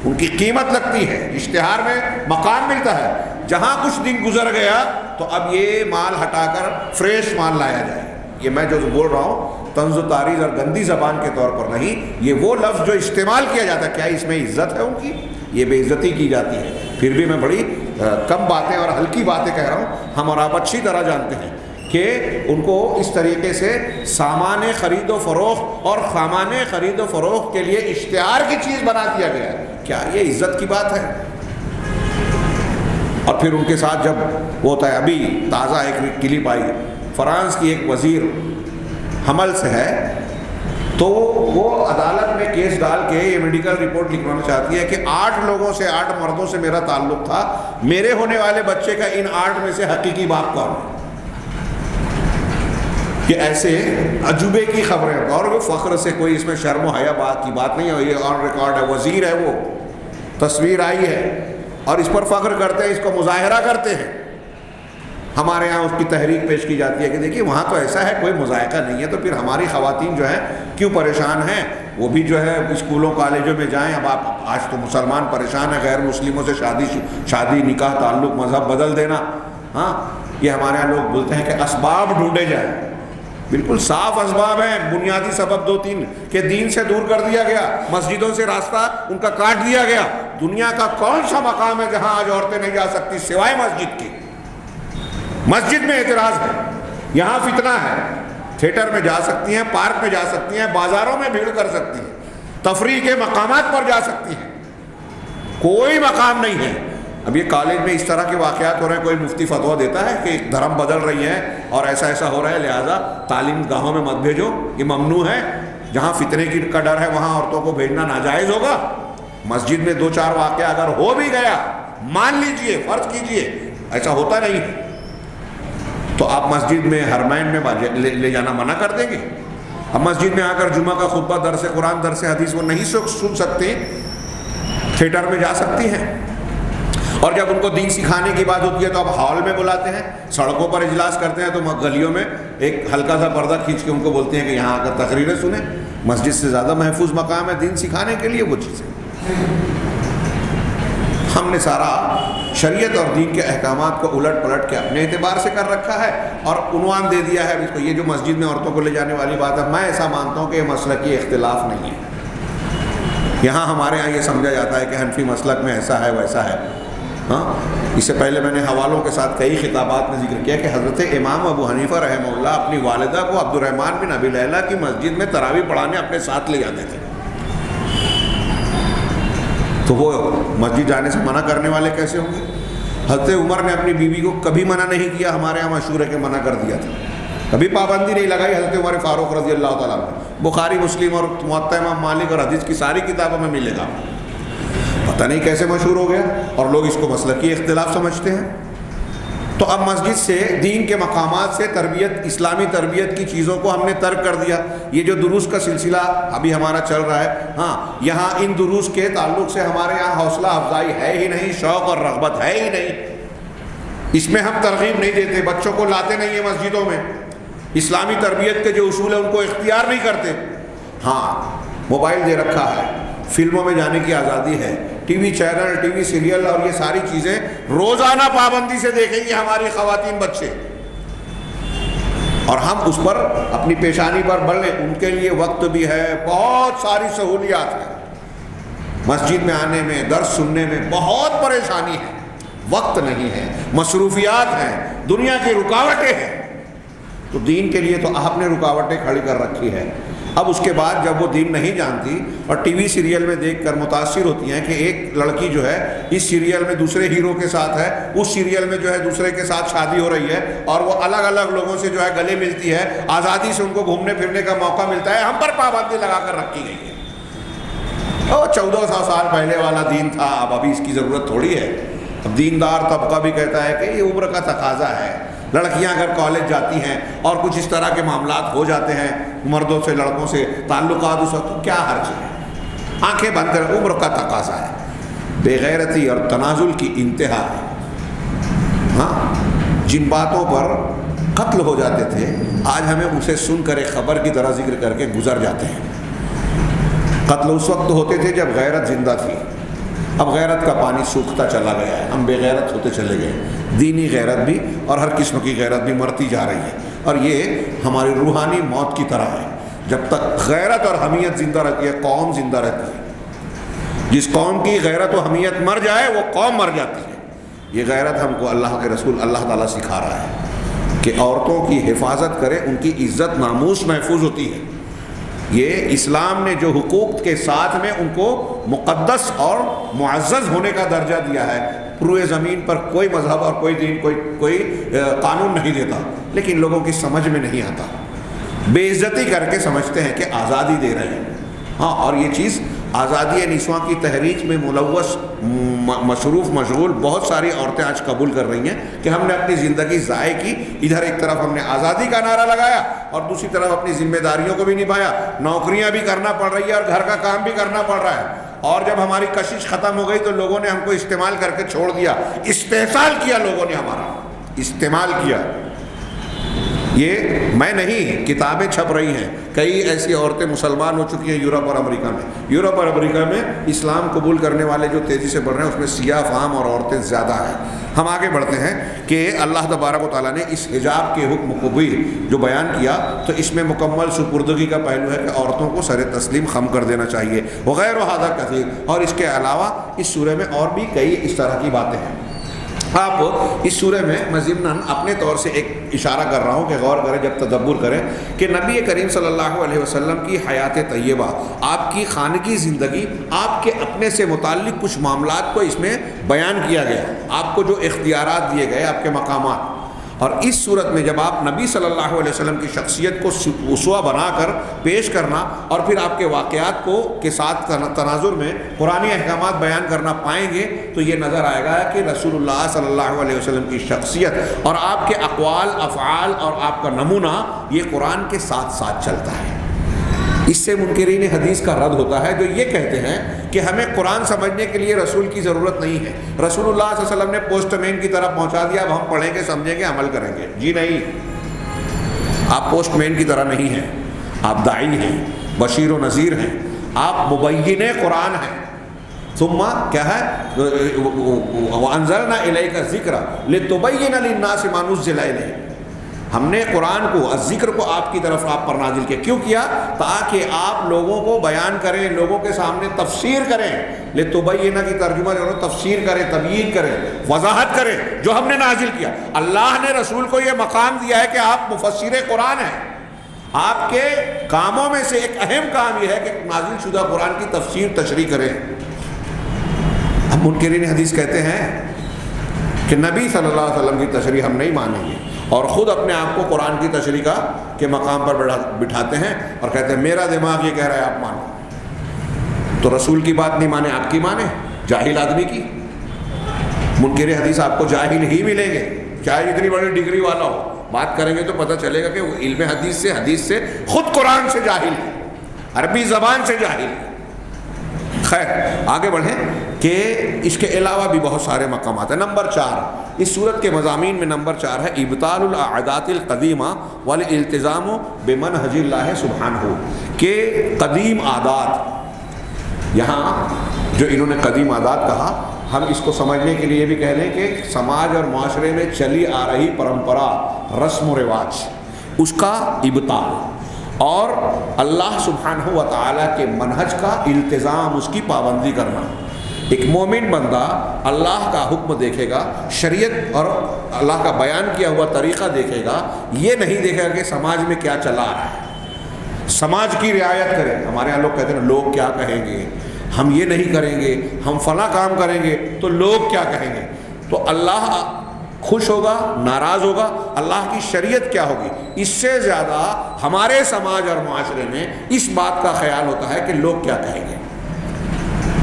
ان کی قیمت لگتی ہے، اشتہار میں مقام ملتا ہے۔ جہاں کچھ دن گزر گیا تو اب یہ مال ہٹا کر فریش مال لایا جائے۔ یہ میں جو بول رہا ہوں طنز و تعریض اور گندی زبان کے طور پر نہیں، یہ وہ لفظ جو استعمال کیا جاتا ہے، کیا اس میں عزت ہے ان کی؟ یہ بے عزتی کی جاتی ہے۔ پھر بھی میں بڑی کم باتیں اور ہلکی باتیں کہہ رہا ہوں، ہم اور آپ اچھی طرح جانتے ہیں کہ ان کو اس طریقے سے سامان خرید و فروخت اور سامان خرید و فروخت کے لیے اشتہار کی چیز بنا دیا گیا ہے۔ کیا یہ عزت کی بات ہے؟ اور پھر ان کے ساتھ جب وہ ہوتا ہے، ابھی تازہ ایک کلپ آئی، فرانس کی ایک وزیر حمل سے ہے، تو وہ عدالت میں کیس ڈال کے یہ میڈیکل رپورٹ لکھوانا چاہتی ہے کہ 8 لوگوں سے، 8 مردوں سے میرا تعلق تھا، میرے ہونے والے بچے کا ان 8 میں سے حقیقی باپ کون ہے؟ کہ ایسے عجوبے کی خبریں، اور وہ فخر سے کوئی اس میں شرم و حیا بات کی بات نہیں ہے، یہ آن ریکارڈ ہے، وزیر ہے، وہ تصویر آئی ہے اور اس پر فخر کرتے ہیں، اس کو مظاہرہ کرتے ہیں۔ ہمارے ہاں اس کی تحریک پیش کی جاتی ہے کہ دیکھیے وہاں تو ایسا ہے، کوئی مذائقہ نہیں ہے، تو پھر ہماری خواتین جو ہیں کیوں پریشان ہیں؟ وہ بھی جو ہے اسکولوں کالجوں میں جائیں۔ اب آپ آج تو مسلمان پریشان ہیں، غیر مسلموں سے شادی نکاح تعلق مذہب بدل دینا، یہ ہمارے یہاں لوگ بولتے ہیں کہ اسباب ڈھونڈے جائیں۔ بالکل صاف اسباب ہیں، بنیادی سبب 2-3 کہ دین سے دور کر دیا گیا، مسجدوں سے راستہ ان کا کاٹ دیا گیا۔ دنیا کا کون سا مقام ہے جہاں آج عورتیں نہیں جا سکتی سوائے مسجد کی؟ مسجد میں اعتراض ہے، یہاں فتنہ ہے، تھیٹر میں جا سکتی ہیں، پارک میں جا سکتی ہیں، بازاروں میں بھیڑ کر سکتی ہیں، تفریح کے مقامات پر جا سکتی ہیں، کوئی مقام نہیں ہے۔ اب یہ کالج میں اس طرح کے واقعات ہو رہے ہیں، کوئی مفتی فتویٰ دیتا ہے کہ دھرم بدل رہی ہے اور ایسا ایسا ہو رہا ہے، لہذا تعلیم گاہوں میں مت بھیجو، یہ ممنوع ہے۔ جہاں فتنے کا ڈر ہے وہاں عورتوں کو بھیجنا ناجائز ہوگا۔ مسجد میں 2-4 واقعہ اگر ہو بھی گیا، مان لیجئے، فرض کیجئے ایسا ہوتا نہیں، تو آپ مسجد میں حرمین میں لے جانا منع کر دیں گے؟ اب مسجد میں آ کر جمعہ کا خطبہ، درس قرآن، درس حدیث وہ نہیں سن سکتے، تھیٹر میں جا سکتی ہیں، اور جب ان کو دین سکھانے کی بات ہوتی ہے تو اب ہال میں بلاتے ہیں، سڑکوں پر اجلاس کرتے ہیں تو گلیوں میں ایک ہلکا سا پردہ کھینچ کے ان کو بولتے ہیں کہ یہاں آ کر تقریریں سنیں۔ مسجد سے زیادہ محفوظ مقام ہے دین سکھانے کے لیے وہ چیزیں۔ ہم نے سارا شریعت اور دین کے احکامات کو الٹ پلٹ کے اپنے اعتبار سے کر رکھا ہے اور عنوان دے دیا ہے اس کو۔ یہ جو مسجد میں عورتوں کو لے جانے والی بات ہے، میں ایسا مانتا ہوں کہ یہ مسلکی اختلاف نہیں ہے۔ یہاں ہمارے ہاں یہ سمجھا جاتا ہے کہ حنفی مسلک میں ایسا ہے ویسا ہے۔ اس سے پہلے میں نے حوالوں کے ساتھ کئی خطابات میں ذکر کیا کہ حضرت امام ابو حنیفہ رحمہ اللہ اپنی والدہ کو عبد الرحمن بن ابی لیلہ کی مسجد میں تراویح پڑھانے اپنے ساتھ لے جاتے تھے، تو وہ مسجد جانے سے منع کرنے والے کیسے ہوں گے؟ حضرت عمر نے اپنی بیوی کو کبھی منع نہیں کیا، ہمارے یہاں مشہور ہے کہ منع کر دیا تھا، کبھی پابندی نہیں لگائی حضرت عمر فاروق رضی اللہ تعالیٰ عنہ۔ بخاری، مسلم اور موطا امام مالک اور حدیث کی ساری کتابوں میں ملے گا۔ پتہ نہیں کیسے مشہور ہو گیا اور لوگ اس کو مسلکی اختلاف سمجھتے ہیں۔ تو اب مسجد سے، دین کے مقامات سے تربیت، اسلامی تربیت کی چیزوں کو ہم نے ترک کر دیا۔ یہ جو دروس کا سلسلہ ابھی ہمارا چل رہا ہے، یہاں ان دروس کے تعلق سے ہمارے یہاں حوصلہ افزائی ہے ہی نہیں، شوق اور رغبت ہے ہی نہیں، اس میں ہم ترغیب نہیں دیتے، بچوں کو لاتے نہیں ہیں مسجدوں میں، اسلامی تربیت کے جو اصول ہیں ان کو اختیار نہیں کرتے۔ موبائل دے رکھا ہے، فلموں میں جانے کی آزادی ہے، T V channel, T V serial اور یہ ساری چیزیں روزانہ پابندی سے دیکھیں گے ہماری خواتین بچے، اور ہم اس پر اپنی پیشانی پر بڑھ لیں. ان کے لیے وقت بھی ہے, بہت ساری سہولیات ہیں, مسجد میں آنے میں, درس سننے میں بہت پریشانی ہے, وقت نہیں ہے, مصروفیات ہیں, دنیا کی رکاوٹیں ہیں. تو دین کے لیے تو آپ نے رکاوٹیں کھڑی کر رکھی ہے. اب اس کے بعد جب وہ دین نہیں جانتی اور ٹی وی سیریل میں دیکھ کر متاثر ہوتی ہیں کہ ایک لڑکی جو ہے اس سیریل میں دوسرے ہیرو کے ساتھ ہے, اس سیریل میں جو ہے دوسرے کے ساتھ شادی ہو رہی ہے, اور وہ الگ الگ لوگوں سے جو ہے گلے ملتی ہے, آزادی سے ان کو گھومنے پھرنے کا موقع ملتا ہے, ہم پر پابندی لگا کر رکھی گئی ہے. 1400 سال پہلے والا دین تھا, اب ابھی اس کی ضرورت تھوڑی ہے. اب دیندار طبقہ بھی کہتا ہے کہ یہ عمر کا تقاضا ہے. لڑکیاں اگر کالج جاتی ہیں اور کچھ اس طرح کے معاملات ہو جاتے ہیں مردوں سے لڑکوں سے تعلقات, اس وقت کیا حرج ہے, آنکھیں بند کر, عمر کا تقاضا ہے. بے غیرتی اور تنازل کی انتہا ہے. ہاں, جن باتوں پر قتل ہو جاتے تھے آج ہمیں اسے سن کر ایک خبر کی طرح ذکر کر کے گزر جاتے ہیں. قتل اس وقت ہوتے تھے جب غیرت زندہ تھی. اب غیرت کا پانی سوکھتا چلا گیا ہے, ہم بے غیرت ہوتے چلے گئے. دینی غیرت بھی اور ہر قسم کی غیرت بھی مرتی جا رہی ہے, اور یہ ہماری روحانی موت کی طرح ہے. جب تک غیرت اور حمیت زندہ رہتی ہے قوم زندہ رہتی ہے. جس قوم کی غیرت و حمیت مر جائے وہ قوم مر جاتی ہے. یہ غیرت ہم کو اللہ کے رسول اللہ تعالیٰ سکھا رہا ہے کہ عورتوں کی حفاظت کرے, ان کی عزت ناموس محفوظ ہوتی ہے. یہ اسلام نے جو حقوق کے ساتھ میں ان کو مقدس اور معزز ہونے کا درجہ دیا ہے. روئے زمین پر کوئی مذہب اور کوئی دین کوئی قانون نہیں دیتا, لیکن لوگوں کی سمجھ میں نہیں آتا. بے عزتی کر کے سمجھتے ہیں کہ آزادی دے رہے ہیں. ہاں, اور یہ چیز آزادی نسواں کی تحریک میں ملوث مصروف مشغول بہت ساری عورتیں آج قبول کر رہی ہیں کہ ہم نے اپنی زندگی ضائع کی. ادھر ایک طرف ہم نے آزادی کا نعرہ لگایا اور دوسری طرف اپنی ذمہ داریوں کو بھی نبھایا, نوکریاں بھی کرنا پڑ رہی ہے اور گھر کا کام بھی کرنا پڑ رہا ہے. اور جب ہماری کشش ختم ہو گئی تو لوگوں نے ہم کو استعمال کر کے چھوڑ دیا. استحصال کیا لوگوں نے, ہمارا استعمال کیا. یہ میں نہیں, کتابیں چھپ رہی ہیں. کئی ایسی عورتیں مسلمان ہو چکی ہیں یورپ اور امریکہ میں. یورپ اور امریکہ میں اسلام قبول کرنے والے جو تیزی سے بڑھ رہے ہیں اس میں سیاہ فام اور عورتیں زیادہ ہیں. ہم آگے بڑھتے ہیں کہ اللہ تبارک و تعالیٰ نے اس حجاب کے حکم کو بھی جو بیان کیا تو اس میں مکمل سپردگی کا پہلو ہے کہ عورتوں کو سر تسلیم خم کر دینا چاہیے. وغیرہ وہذا کثیر. اور اس کے علاوہ اس سورہ میں اور بھی کئی اس طرح کی باتیں ہیں. آپ اس سورہ میں ضمناً اپنے طور سے ایک اشارہ کر رہا ہوں کہ غور کریں, جب تدبر کریں کہ نبی کریم صلی اللہ علیہ وسلم کی حیات طیبہ, آپ کی خانگی زندگی, آپ کے اپنے سے متعلق کچھ معاملات کو اس میں بیان کیا گیا, آپ کو جو اختیارات دیے گئے, آپ کے مقامات. اور اس صورت میں جب آپ نبی صلی اللہ علیہ وسلم کی شخصیت کو اسوہ بنا کر پیش کرنا اور پھر آپ کے واقعات کو کے ساتھ تناظر میں قرآنی احکامات بیان کرنا پائیں گے تو یہ نظر آئے گا کہ رسول اللہ صلی اللہ علیہ وسلم کی شخصیت اور آپ کے اقوال, افعال اور آپ کا نمونہ یہ قرآن کے ساتھ ساتھ چلتا ہے. اس سے منکرین حدیث کا رد ہوتا ہے جو یہ کہتے ہیں کہ ہمیں قرآن سمجھنے کے لیے رسول کی ضرورت نہیں ہے, رسول اللہ صلی اللہ علیہ وسلم نے پوسٹ مین کی طرح پہنچا دیا, اب ہم پڑھیں گے, سمجھیں گے, عمل کریں گے. جی نہیں, آپ پوسٹ مین کی طرح نہیں ہیں, آپ داعی ہیں, بشیر و نذیر ہیں, آپ مبین قرآن ہیں. ثم کیا ہے, وَأَنزَلْنَا إِلَيْكَ الذِّكْرَ لِتُبَيِّنَ لِلنَّاسِ مَا نُزِّلَ إِلَيْهِمْ. ہم نے قرآن کو, ذکر کو آپ کی طرف آپ پر نازل کیا. کیوں کیا؟ تاکہ آپ لوگوں کو بیان کریں, لوگوں کے سامنے تفسیر کریں. لِتُبَيِّنَ کی ترجمہ جو ہے تفسیر کریں, تبیین کریں, وضاحت کریں جو ہم نے نازل کیا. اللہ نے رسول کو یہ مقام دیا ہے کہ آپ مفسر قرآن ہیں. آپ کے کاموں میں سے ایک اہم کام یہ ہے کہ نازل شدہ قرآن کی تفسیر تشریح کریں. اب منکرین حدیث کہتے ہیں کہ نبی صلی اللہ علیہ وسلم کی تشریح ہم نہیں مانیں گے, اور خود اپنے آپ کو قرآن کی تشریح کا کے مقام پر بٹھاتے ہیں اور کہتے ہیں میرا دماغ یہ کہہ رہا ہے آپ مانو. تو رسول کی بات نہیں مانے, آپ کی مانے, جاہل آدمی کی. منکر حدیث آپ کو جاہل ہی ملیں گے, چاہے جتنی بڑی ڈگری والا ہو. بات کریں گے تو پتہ چلے گا کہ وہ علم حدیث سے خود قرآن سے جاہل ہے, عربی زبان سے جاہل ہے. خیر آگے بڑھیں کہ اس کے علاوہ بھی بہت سارے مقامات ہیں. نمبر 4 اس صورت کے مضامین میں نمبر 4 ہے ابطال العادات القدیمہ والالتزام بمنہج اللہ سبحانہ. کہ قدیم عادات, یہاں جو انہوں نے قدیم عادات کہا, ہم اس کو سمجھنے کے لیے بھی کہہ لیں کہ سماج اور معاشرے میں چلی آ رہی پرمپرا, رسم و رواج, اس کا ابطال اور اللہ سبحانہ و تعالیٰ کے منہج کا التزام، اس کی پابندی کرنا۔ ایک مومن بندہ اللہ کا حکم دیکھے گا، شریعت اور اللہ کا بیان کیا ہوا طریقہ دیکھے گا، یہ نہیں دیکھے گا کہ سماج میں کیا چلا آ رہا ہے، سماج کی رعایت کرے۔ ہمارے یہاں لوگ کہتے ہیں لوگ کیا کہیں گے، ہم یہ نہیں کریں گے، ہم فلاں کام کریں گے تو لوگ کیا کہیں گے۔ تو اللہ خوش ہوگا، ناراض ہوگا، اللہ کی شریعت کیا ہوگی۔ اس سے زیادہ ہمارے سماج اور معاشرے میں اس بات کا خیال ہوتا ہے کہ لوگ کیا کہیں گے۔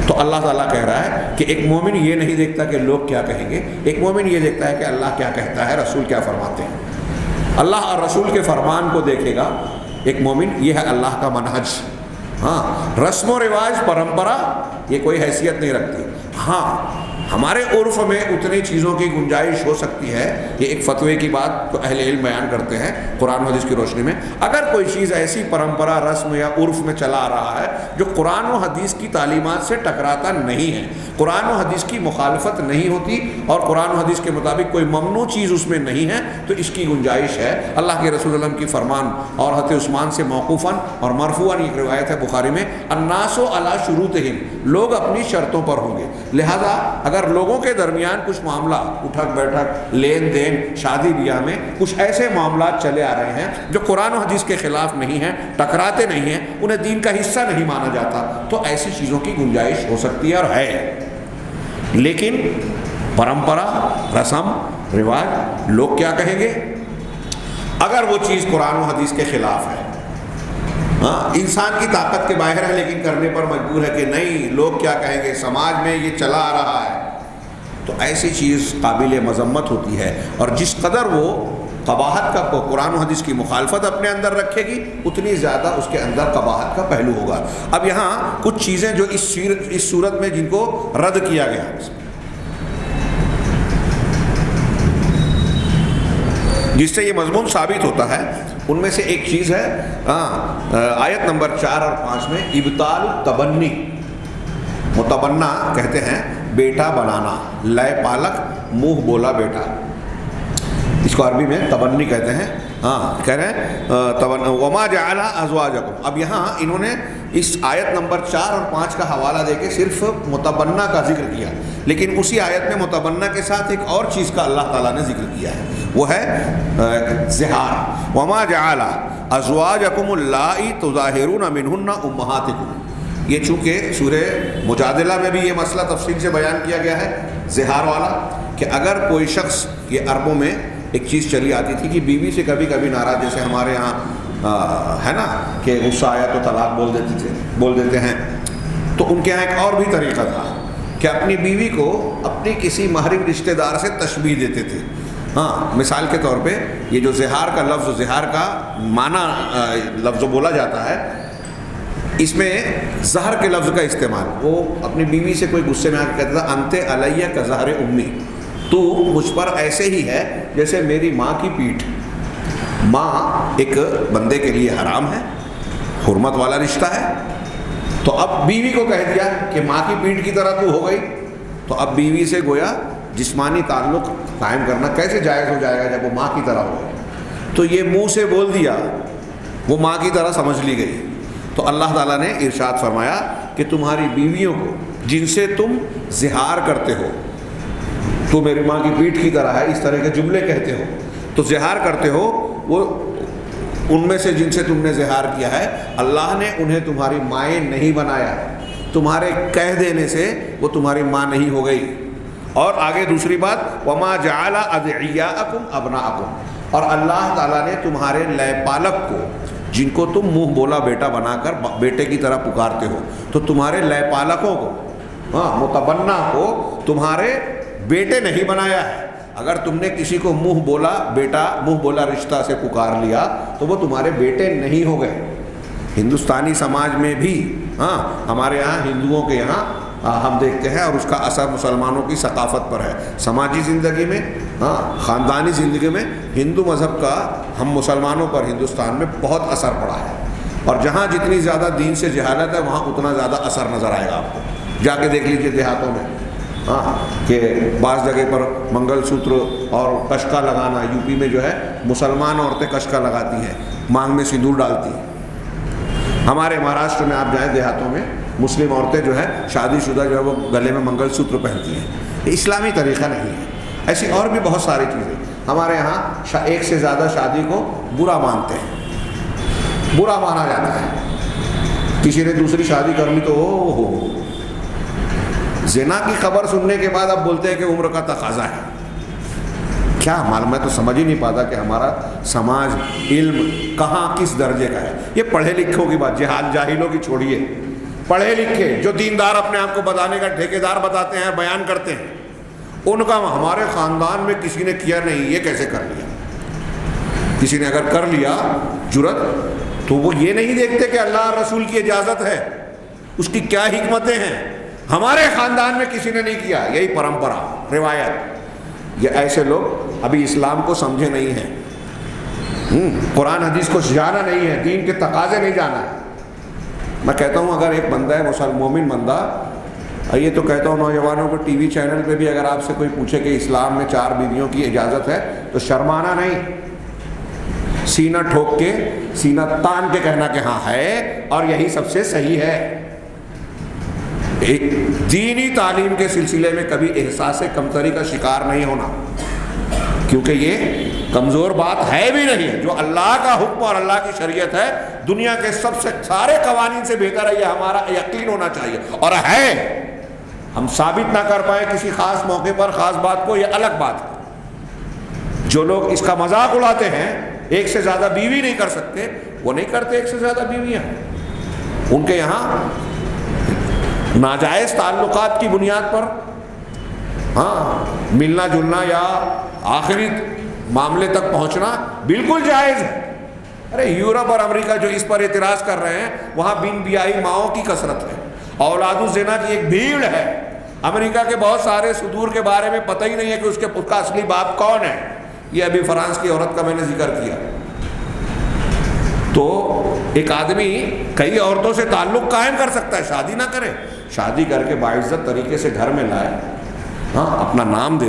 تو اللہ تعالیٰ کہہ رہا ہے کہ ایک مومن یہ نہیں دیکھتا کہ لوگ کیا کہیں گے، ایک مومن یہ دیکھتا ہے کہ اللہ کیا کہتا ہے، رسول کیا فرماتے ہیں۔ اللہ اور رسول کے فرمان کو دیکھے گا ایک مومن، یہ ہے اللہ کا منہج۔ ہاں، رسم و رواج، پرمپرا یہ کوئی حیثیت نہیں رکھتی۔ ہاں، ہمارے عرف میں اتنی چیزوں کی گنجائش ہو سکتی ہے، یہ ایک فتوے کی بات تو اہل علم بیان کرتے ہیں قرآن و حدیث کی روشنی میں۔ اگر کوئی چیز ایسی پرمپرا، رسم یا عرف میں چلا آ رہا ہے جو قرآن و حدیث کی تعلیمات سے ٹکراتا نہیں ہے، قرآن و حدیث کی مخالفت نہیں ہوتی اور قرآن و حدیث کے مطابق کوئی ممنوع چیز اس میں نہیں ہے، تو اس کی گنجائش ہے۔ اللہ کے رسول صلی اللہ علیہ وسلم کی فرمان اور حضرت عثمان سے موقوفاً اور مرفوعاً ایک روایت ہے بخاری میں، الناس علی شروطہم، لوگ اپنی شرطوں پر ہوں گے۔ لہذا اگر لوگوں کے درمیان کچھ معاملہ، اٹھک بیٹھک، لین دین، شادی بیاہ میں کچھ ایسے معاملات چلے آ رہے ہیں جو قرآن و حدیث کے خلاف نہیں ہیں، ٹکراتے نہیں ہیں، انہیں دین کا حصہ نہیں مانا جاتا، تو ایسی چیزوں کی گنجائش ہو سکتی ہے اور ہے۔ لیکن پرمپرا، رسم رواج، لوگ کیا کہیں گے، اگر وہ چیز قرآن و حدیث کے خلاف ہے، ہاں انسان کی طاقت کے باہر ہے لیکن کرنے پر مجبور ہے کہ نہیں، لوگ کیا کہیں گے، سماج میں یہ چلا آ رہا ہے، تو ایسی چیز قابل مذمت ہوتی ہے۔ اور جس قدر وہ قباحت کا، قرآن و حدیث کی مخالفت اپنے اندر رکھے گی، اتنی زیادہ اس کے اندر قباحت کا پہلو ہوگا۔ اب یہاں کچھ چیزیں جو اس صورت میں جن کو رد کیا گیا، جس سے یہ مضمون ثابت ہوتا ہے، ان میں سے ایک چیز ہے آیت نمبر 4 اور 5 میں ابطال التبنی۔ متبنا کہتے ہیں بیٹا بنانا، لے پالک، منہ بولا بیٹا، اس کو عربی میں تبنی کہتے ہیں۔ کہہ رہے ہیں وما جعل ازواجکم۔ اب یہاں انہوں نے اس آیت نمبر 4 اور 5 کا حوالہ دے کے صرف متبنا کا ذکر کیا، لیکن اسی آیت میں متبنا کے ساتھ ایک اور چیز کا اللہ تعالیٰ نے ذکر کیا ہے، وہ ہے زہار۔ وما جعل ازواجکم اللائی تظاہرون منہن امہاتکم۔ یہ چونکہ سورہ مجادلہ میں بھی یہ مسئلہ تفصیل سے بیان کیا گیا ہے، زہار والا، کہ اگر کوئی شخص، یہ عربوں میں ایک چیز چلی آتی تھی کہ بیوی سے کبھی کبھی ناراض، جیسے ہمارے یہاں ہے نا کہ غصہ آیا تو طلاق بول دیتے ہیں، تو ان کے یہاں ایک اور بھی طریقہ تھا کہ اپنی بیوی کو اپنی کسی محرم رشتہ دار سے تشبیہ دیتے تھے۔ مثال کے طور پہ یہ جو زہار کا لفظ، زہار کا معنی لفظ بولا جاتا ہے، اس میں زہر کے لفظ کا استعمال، وہ اپنی بیوی سے کوئی غصے میں آ کے کہتا تھا انت علیہ کظہر امی، تو مجھ پر ایسے ہی ہے جیسے میری ماں کی پیٹھ۔ ماں ایک بندے کے لیے حرام ہے، حرمت والا رشتہ ہے، تو اب بیوی کو کہہ دیا کہ ماں کی پیٹھ کی طرح تو ہو گئی، تو اب بیوی سے گویا جسمانی تعلق قائم کرنا کیسے جائز ہو جائے گا جب وہ ماں کی طرح ہو گئی؟ تو یہ منہ سے بول دیا، وہ ماں کی طرح سمجھ لی گئی۔ تو اللہ تعالیٰ نے ارشاد فرمایا کہ تمہاری بیویوں کو جن سے تم زہار کرتے ہو، تو میری ماں کی پیٹھ کی طرح ہے، اس طرح کے جملے کہتے ہو، تو زہار کرتے ہو، وہ ان میں سے جن سے تم نے زہار کیا ہے، اللہ نے انہیں تمہاری مائیں نہیں بنایا، تمہارے کہہ دینے سے وہ تمہاری ماں نہیں ہو گئی۔ اور آگے دوسری بات، وما جعل ادعیاءکم ابناءکم، اور اللہ تعالیٰ نے تمہارے لے پالک کو، جن کو تم منہ بولا بیٹا بنا کر بیٹے کی طرح پکارتے ہو، تو تمہارے لے پالکوں کو، متبنا کو تمہارے بیٹے نہیں بنایا ہے۔ اگر تم نے کسی کو منہ بولا بیٹا، منہ بولا رشتہ سے پکار لیا تو وہ تمہارے بیٹے نہیں ہو گئے۔ ہندوستانی سماج میں بھی ہمارے یہاں ہندوؤں کے یہاں ہم دیکھتے ہیں، اور اس کا اثر مسلمانوں کی ثقافت پر ہے، سماجی زندگی میں، خاندانی زندگی میں ہندو مذہب کا ہم مسلمانوں پر ہندوستان میں بہت اثر پڑا ہے، اور جہاں جتنی زیادہ دین سے جہالت ہے وہاں اتنا زیادہ اثر نظر آئے گا آپ کو۔ جا کے دیکھ لیجئے دیہاتوں میں، ہاں کہ بعض جگہ پر منگل سوتر اور کشکا لگانا، یو پی میں جو ہے مسلمان عورتیں کشکا لگاتی ہیں، مانگ میں سندور ڈالتی ہیں. ہمارے مہاراشٹر میں آپ جائیں دیہاتوں میں مسلم عورتیں جو ہے شادی شدہ جو ہے وہ گلے میں منگل سوتر پہنتی ہیں. یہ اسلامی طریقہ نہیں ہے. ایسی اور بھی بہت ساری چیزیں. ہمارے ہاں ایک سے زیادہ شادی کو برا مانتے ہیں، برا مانا جاتا ہے. کسی نے دوسری شادی کر لی تو ہو زنا کی خبر سننے کے بعد اب بولتے ہیں کہ عمر کا تقاضا ہے. کیا معلوم، میں تو سمجھ ہی نہیں پاتا کہ ہمارا سماج علم کہاں کس درجے کا ہے. یہ پڑھے لکھوں کی بات، جاہلوں کی چھوڑیے. پڑھے لکھے جو دیندار اپنے آپ کو بتانے کا ٹھیکیدار بتاتے ہیں، بیان کرتے ہیں، ان کا ہمارے خاندان میں کسی نے کیا نہیں، یہ کیسے کر لیا. کسی نے اگر کر لیا جرت تو وہ یہ نہیں دیکھتے کہ اللہ رسول کی اجازت ہے، اس کی کیا حکمتیں ہیں. ہمارے خاندان میں کسی نے نہیں کیا، یہی پرمپرا روایت. یہ ایسے لوگ ابھی اسلام کو سمجھے نہیں ہیں، قرآن حدیث کو جانا نہیں ہے، دین کے تقاضے نہیں جانا ہے. میں کہتا ہوں اگر ایک بندہ ہے مومن بندہ، یہ تو کہتا ہوں نوجوانوں کو ٹی وی چینل پہ بھی اگر آپ سے کوئی پوچھے کہ اسلام میں 4 بیویوں کی اجازت ہے تو شرمانا نہیں، سینہ ٹھوک کے سینہ تان کے کہنا کہ ہاں ہے اور یہی سب سے صحیح ہے. ایک دینی تعلیم کے سلسلے میں کبھی احساس کمتری کا شکار نہیں ہونا، کیونکہ یہ کمزور بات ہے بھی نہیں. جو اللہ کا حکم اور اللہ کی شریعت ہے دنیا کے سب سے سارے قوانین سے بہتر ہے، یہ ہمارا یقین ہونا چاہیے. اور ہے، ہم ثابت نہ کر پائیں کسی خاص موقع پر خاص بات کو، یہ الگ بات ہے. جو لوگ اس کا مذاق اڑاتے ہیں، ایک سے زیادہ بیوی نہیں کر سکتے، وہ نہیں کرتے ایک سے زیادہ بیویاں. ان کے یہاں ناجائز تعلقات کی بنیاد پر ہاں ملنا جلنا یا آخری معاملے تک پہنچنا بالکل جائز ہے. ارے یورپ اور امریکہ جو اس پر اعتراض کر رہے ہیں، وہاں بن بیاہی ماؤں کی کثرت ہے، اولاد الزنا کی ایک بھیڑ ہے. امریکہ کے بہت سارے صدور کے بارے میں پتہ ہی نہیں ہے کہ اس کا اصلی باپ کون ہے. یہ ابھی فرانس کی عورت کا میں نے ذکر کیا. تو ایک آدمی کئی عورتوں سے تعلق قائم کر سکتا ہے، شادی نہ کرے، شادی کر کے باعزت طریقے سے گھر میں لائے، ہاں اپنا نام دے،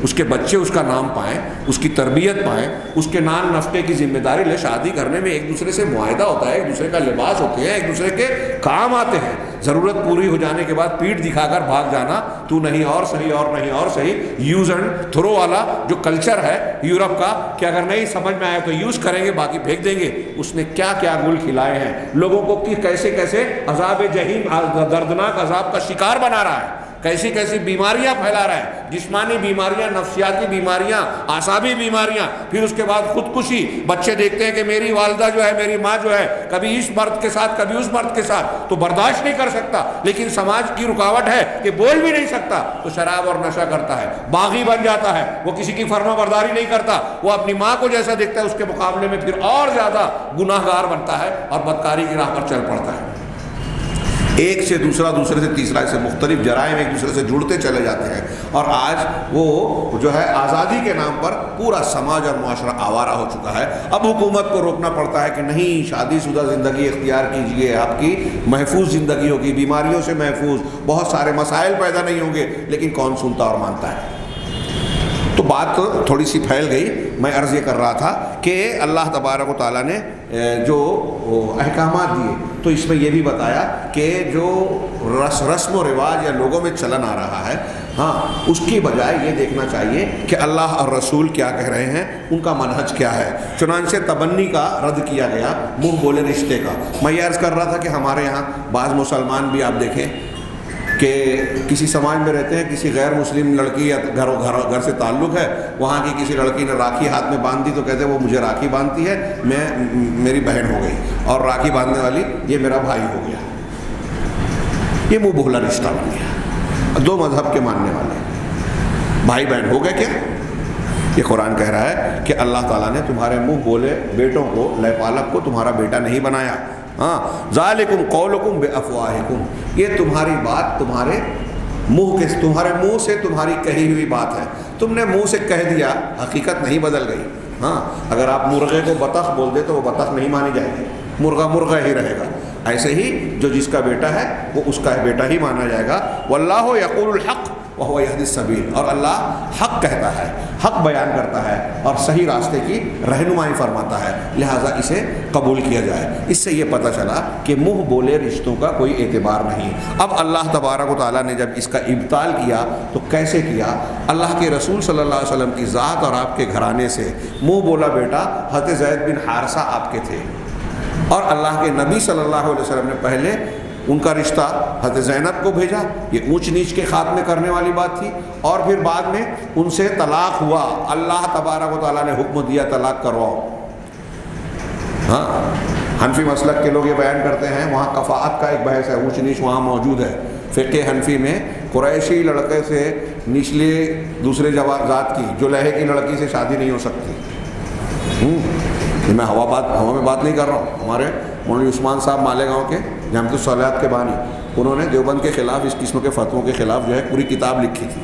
اس کے بچے اس کا نام پائیں، اس کی تربیت پائیں، اس کے نان نفقے کی ذمہ داری لے. شادی کرنے میں ایک دوسرے سے معاہدہ ہوتا ہے، ایک دوسرے کا لباس ہوتے ہیں، ایک دوسرے کے کام آتے ہیں. ضرورت پوری ہو جانے کے بعد پیٹھ دکھا کر بھاگ جانا، تو نہیں اور صحیح اور نہیں اور صحیح، یوز اینڈ تھرو والا جو کلچر ہے یورپ کا کہ اگر نہیں سمجھ میں آئے تو یوز کریں گے، باقی پھینک دیں گے. اس نے کیا کیا گل کھلائے ہیں لوگوں کو، کہ کیسے کیسے عذاب جحیم، دردناک عذاب کا شکار بنا رہا ہے، کیسی کیسی بیماریاں پھیلا رہا ہے، جسمانی بیماریاں، نفسیاتی بیماریاں، اعصابی بیماریاں. پھر اس کے بعد خودکشی. بچے دیکھتے ہیں کہ میری والدہ جو ہے، میری ماں جو ہے، کبھی اس مرد کے ساتھ کبھی اس مرد کے ساتھ، تو برداشت نہیں کر سکتا، لیکن سماج کی رکاوٹ ہے کہ بول بھی نہیں سکتا، تو شراب اور نشہ کرتا ہے، باغی بن جاتا ہے، وہ کسی کی فرما برداری نہیں کرتا، وہ اپنی ماں کو جیسا دیکھتا ہے اس کے مقابلے میں پھر اور زیادہ گناہ گار بنتا ہے اور بدکاری کی راہ پر چل پڑتا ہے. ایک سے دوسرا، دوسرے سے تیسرا، سے مختلف جرائم ایک دوسرے سے جڑتے چلے جاتے ہیں. اور آج وہ جو ہے آزادی کے نام پر پورا سماج اور معاشرہ آوارہ ہو چکا ہے. اب حکومت کو روکنا پڑتا ہے کہ نہیں، شادی شدہ زندگی اختیار کیجئے، آپ کی محفوظ زندگی ہوگی، بیماریوں سے محفوظ، بہت سارے مسائل پیدا نہیں ہوں گے. لیکن کون سنتا اور مانتا ہے؟ تو بات تھوڑی سی پھیل گئی. میں عرض یہ کر رہا تھا کہ اللہ تبارک و تعالیٰ نے جو احکامات دیے تو اس میں یہ بھی بتایا کہ جو رسم و رواج یا لوگوں میں چلن آ رہا ہے، ہاں اس کی بجائے یہ دیکھنا چاہیے کہ اللہ اور رسول کیا کہہ رہے ہیں، ان کا منہج کیا ہے. چنانچہ تبنی کا رد کیا گیا، منہ بولے رشتے کا. میں یہ عرض کر رہا تھا کہ ہمارے یہاں بعض مسلمان بھی آپ دیکھیں کہ کسی سماج میں رہتے ہیں، کسی غیر مسلم لڑکی یا گھر سے تعلق ہے، وہاں کی کسی لڑکی نے راکھی ہاتھ میں باندھ دی تو کہتے ہیں وہ مجھے راکھی باندھتی ہے، میری بہن ہو گئی، اور راکھی باندھنے والی یہ میرا بھائی ہو گیا. یہ منہ بولا رشتہ بن گیا. دو مذہب کے ماننے والے بھائی بہن ہو گئے. کیا یہ قرآن کہہ رہا ہے کہ اللہ تعالیٰ نے تمہارے منہ بولے بیٹوں کو، لے پالک کو تمہارا بیٹا نہیں بنایا. ہاں ذالکم قولکم بافواہکم، یہ تمہاری بات تمہارے منہ سے تمہاری کہی ہوئی بات ہے. تم نے منہ سے کہہ دیا، حقیقت نہیں بدل گئی. ہاں اگر آپ مرغے کو بطخ بول دے تو وہ بطخ نہیں مانی جائے گی، مرغا مرغا ہی رہے گا. ایسے ہی جو جس کا بیٹا ہے وہ اس کا بیٹا ہی مانا جائے گا. واللہ یقول الحق وَهُوَ يَهْدِي السَّبِيلَ، اور اللہ حق کہتا ہے، حق بیان کرتا ہے اور صحیح راستے کی رہنمائی فرماتا ہے، لہٰذا اسے قبول کیا جائے۔ اس سے یہ پتہ چلا کہ منہ بولے رشتوں کا کوئی اعتبار نہیں۔ اب اللہ تبارک و تعالیٰ نے جب اس کا ابطال کیا تو کیسے کیا؟ اللہ کے رسول صلی اللہ علیہ وسلم کی ذات اور آپ کے گھرانے سے منہ بولا بیٹا حضرت زید بن حارثہ آپ کے تھے، اور اللہ کے نبی صلی اللہ علیہ وسلم نے پہلے ان کا رشتہ حضرت زینب کو بھیجا، یہ اونچ نیچ کے خاتمے کرنے والی بات تھی، اور پھر بعد میں ان سے طلاق ہوا، اللہ تبارک و تعالیٰ نے حکم دیا طلاق کرواؤ۔ ہاں، حنفی مسلک کے لوگ یہ بیان کرتے ہیں وہاں کفاءت کا ایک بحث ہے، اونچ نیچ وہاں موجود ہے۔ فقہ حنفی میں قریشی لڑکے سے نچلے دوسرے ذات کی جو لہے کی لڑکی سے شادی نہیں ہو سکتی۔ میں ہوا میں بات نہیں کر رہا ہوں، ہمارے مولوی عثمان صاحب مالیگاؤں کے جامعۃ الصلاۃ کے بانی، انہوں نے دیوبند کے خلاف اس قسم کے فتووں کے خلاف جو ہے پوری کتاب لکھی تھی،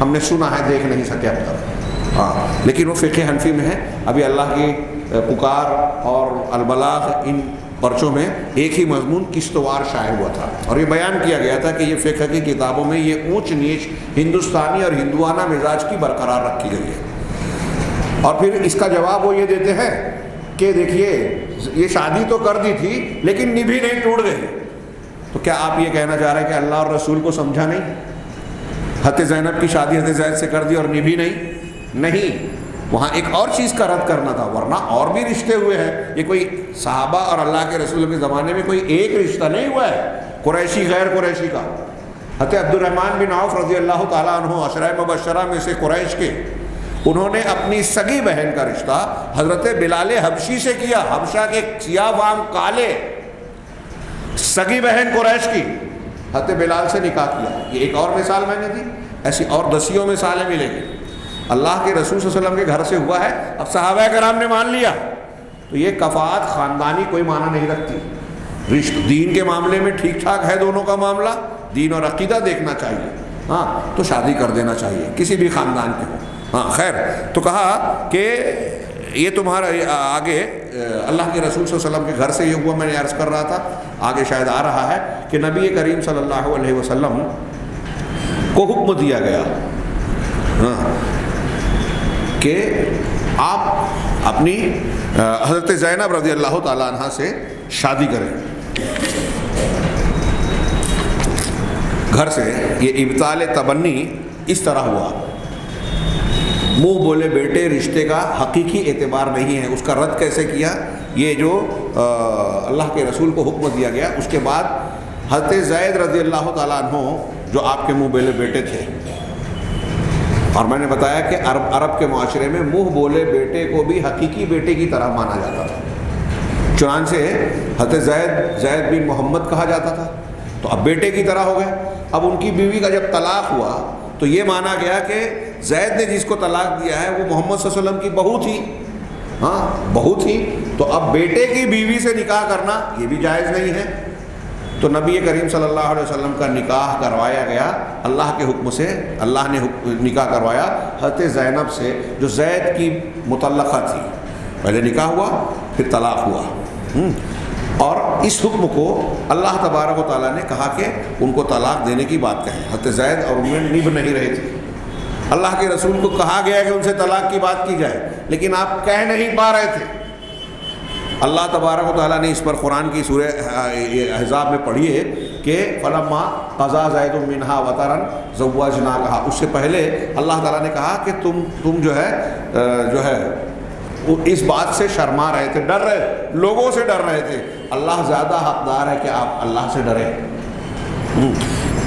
ہم نے سنا ہے، دیکھ نہیں سکے اب تک، ہاں، لیکن وہ فقہ حنفی میں ہے۔ ابھی اللہ کی پکار اور البلاغ ان پرچوں میں ایک ہی مضمون قسطوار شائع ہوا تھا، اور یہ بیان کیا گیا تھا کہ یہ فقہ کی کتابوں میں یہ اونچ نیچ ہندوستانی اور ہندوانہ مزاج کی برقرار رکھی گئی ہے۔ اور پھر اس کا جواب وہ یہ دیتے ہیں کہ دیکھیے یہ شادی تو کر دی تھی لیکن نبھی نہیں، ٹوٹ گئی۔ تو کیا آپ یہ کہنا چاہ رہے ہیں کہ اللہ اور رسول کو سمجھا نہیں؟ حضرت زینب کی شادی حضرت زید سے کر دی اور نبھی نہیں، وہاں ایک اور چیز کا رد کرنا تھا، ورنہ اور بھی رشتے ہوئے ہیں، یہ کوئی صحابہ اور اللہ کے رسول کے زمانے میں کوئی ایک رشتہ نہیں ہوا ہے قریشی غیر قریشی کا۔ حضرت عبد الرحمن بن عوف رضی اللہ تعالیٰ عنہ عشرہ مبشرہ میں سے قریش کے، انہوں نے اپنی سگی بہن کا رشتہ حضرت بلال حبشی سے کیا، حبشہ کے سیاہ فام کالے، سگی بہن قریش کی، حضرت بلال سے نکاح کیا۔ یہ ایک اور مثال میں نے دی، ایسی اور دسیوں مثالیں ملیں گی۔ اللہ کے رسول صلی اللہ علیہ وسلم کے گھر سے ہوا ہے، اب صحابہ کرام نے مان لیا، تو یہ کفاءت خاندانی کوئی معنی نہیں رکھتی۔ رشت دین کے معاملے میں ٹھیک ٹھاک ہے دونوں کا معاملہ، دین اور عقیدہ دیکھنا چاہیے، ہاں تو شادی کر دینا چاہیے کسی بھی خاندان کے ہو۔ ہاں خیر، تو کہا کہ یہ تمہارا آگے اللہ کے رسول صلی اللہ علیہ وسلم کے گھر سے یہ ہوا، میں نے عرض کر رہا تھا، آگے شاید آ رہا ہے کہ نبی کریم صلی اللہ علیہ وسلم کو حکم دیا گیا کہ آپ اپنی حضرت زینب رضی اللہ تعالیٰ عنہ سے شادی کریں۔ گھر سے یہ ابطال تبنی اس طرح ہوا، منہ بولے بیٹے رشتے کا حقیقی اعتبار نہیں ہے۔ اس کا رد کیسے کیا؟ یہ جو اللہ کے رسول کو حکم دیا گیا، اس کے بعد حضرت زید رضی اللہ تعالیٰ عنہ جو آپ کے منہ بولے بیٹے تھے، اور میں نے بتایا کہ عرب کے معاشرے میں منہ بولے بیٹے کو بھی حقیقی بیٹے کی طرح مانا جاتا تھا، چنانچہ حضرت زید بن محمد کہا جاتا تھا، تو اب بیٹے کی طرح ہو گئے۔ اب ان کی بیوی کا جب طلاق ہوا تو یہ مانا گیا کہ زید نے جس کو طلاق دیا ہے وہ محمد صلی اللہ علیہ وسلم کی بہو تھی، ہاں بہو تھی، تو اب بیٹے کی بیوی سے نکاح کرنا یہ بھی جائز نہیں ہے۔ تو نبی کریم صلی اللہ علیہ وسلم کا نکاح کروایا گیا اللہ کے حکم سے، اللہ نے نکاح کروایا حضرت زینب سے جو زید کی مطلقہ تھی، پہلے نکاح ہوا پھر طلاق ہوا، اور اس حکم کو اللہ تبارک و تعالیٰ نے کہا کہ ان کو طلاق دینے کی بات کہیں۔ حضرت زید اور ان میں نبھ نہیں رہے تھے، اللہ کے رسول کو کہا گیا کہ ان سے طلاق کی بات کی جائے، لیکن آپ کہہ نہیں پا رہے تھے۔ اللہ تبارک و تعالیٰ نے اس پر قرآن کی سورہ احزاب میں پڑھیے کہ فلما قضا زید منہا وطرا زوجناکہا، اس سے پہلے اللہ تعالیٰ نے کہا کہ تم جو ہے اس بات سے شرما رہے تھے، ڈر رہے، لوگوں سے ڈر رہے تھے۔ اللہ زیادہ حقدار ہے کہ آپ اللہ سے ڈریں،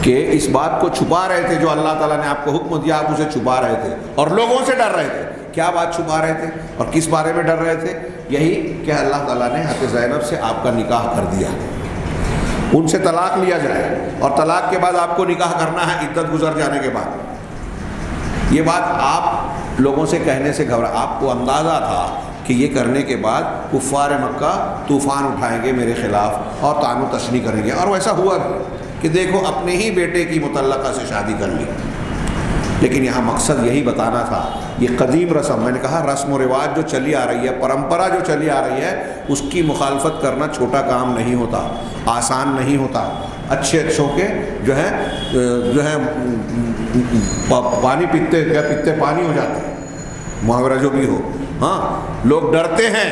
کہ اس بات کو چھپا رہے تھے جو اللہ تعالیٰ نے آپ کو حکم دیا، آپ اسے چھپا رہے تھے اور لوگوں سے ڈر رہے تھے۔ کیا بات چھپا رہے تھے اور کس بارے میں ڈر رہے تھے؟ یہی کہ اللہ تعالیٰ نے حضرت زینب سے آپ کا نکاح کر دیا، ان سے طلاق لیا جائے، اور طلاق کے بعد آپ کو نکاح کرنا ہے عدت گزر جانے کے بعد۔ یہ بات آپ لوگوں سے کہنے سے گھبرا، آپ کو اندازہ تھا کہ یہ کرنے کے بعد کفار مکہ طوفان اٹھائیں گے میرے خلاف اور طعن و تشنیع کریں گے، اور ویسا ہوا بھی کہ دیکھو اپنے ہی بیٹے کی مطلقہ سے شادی کر لی۔ لیکن یہاں مقصد یہی بتانا تھا، یہ قدیم رسم، میں نے کہا رسم و رواج جو چلی آ رہی ہے، پرمپرا جو چلی آ رہی ہے، اس کی مخالفت کرنا چھوٹا کام نہیں ہوتا، آسان نہیں ہوتا۔ اچھے اچھوں کے جو ہے پانی پیتے کیا پیتے پانی ہو جاتے ہیں، محاورہ جو بھی ہو۔ ہاں، لوگ ڈرتے ہیں،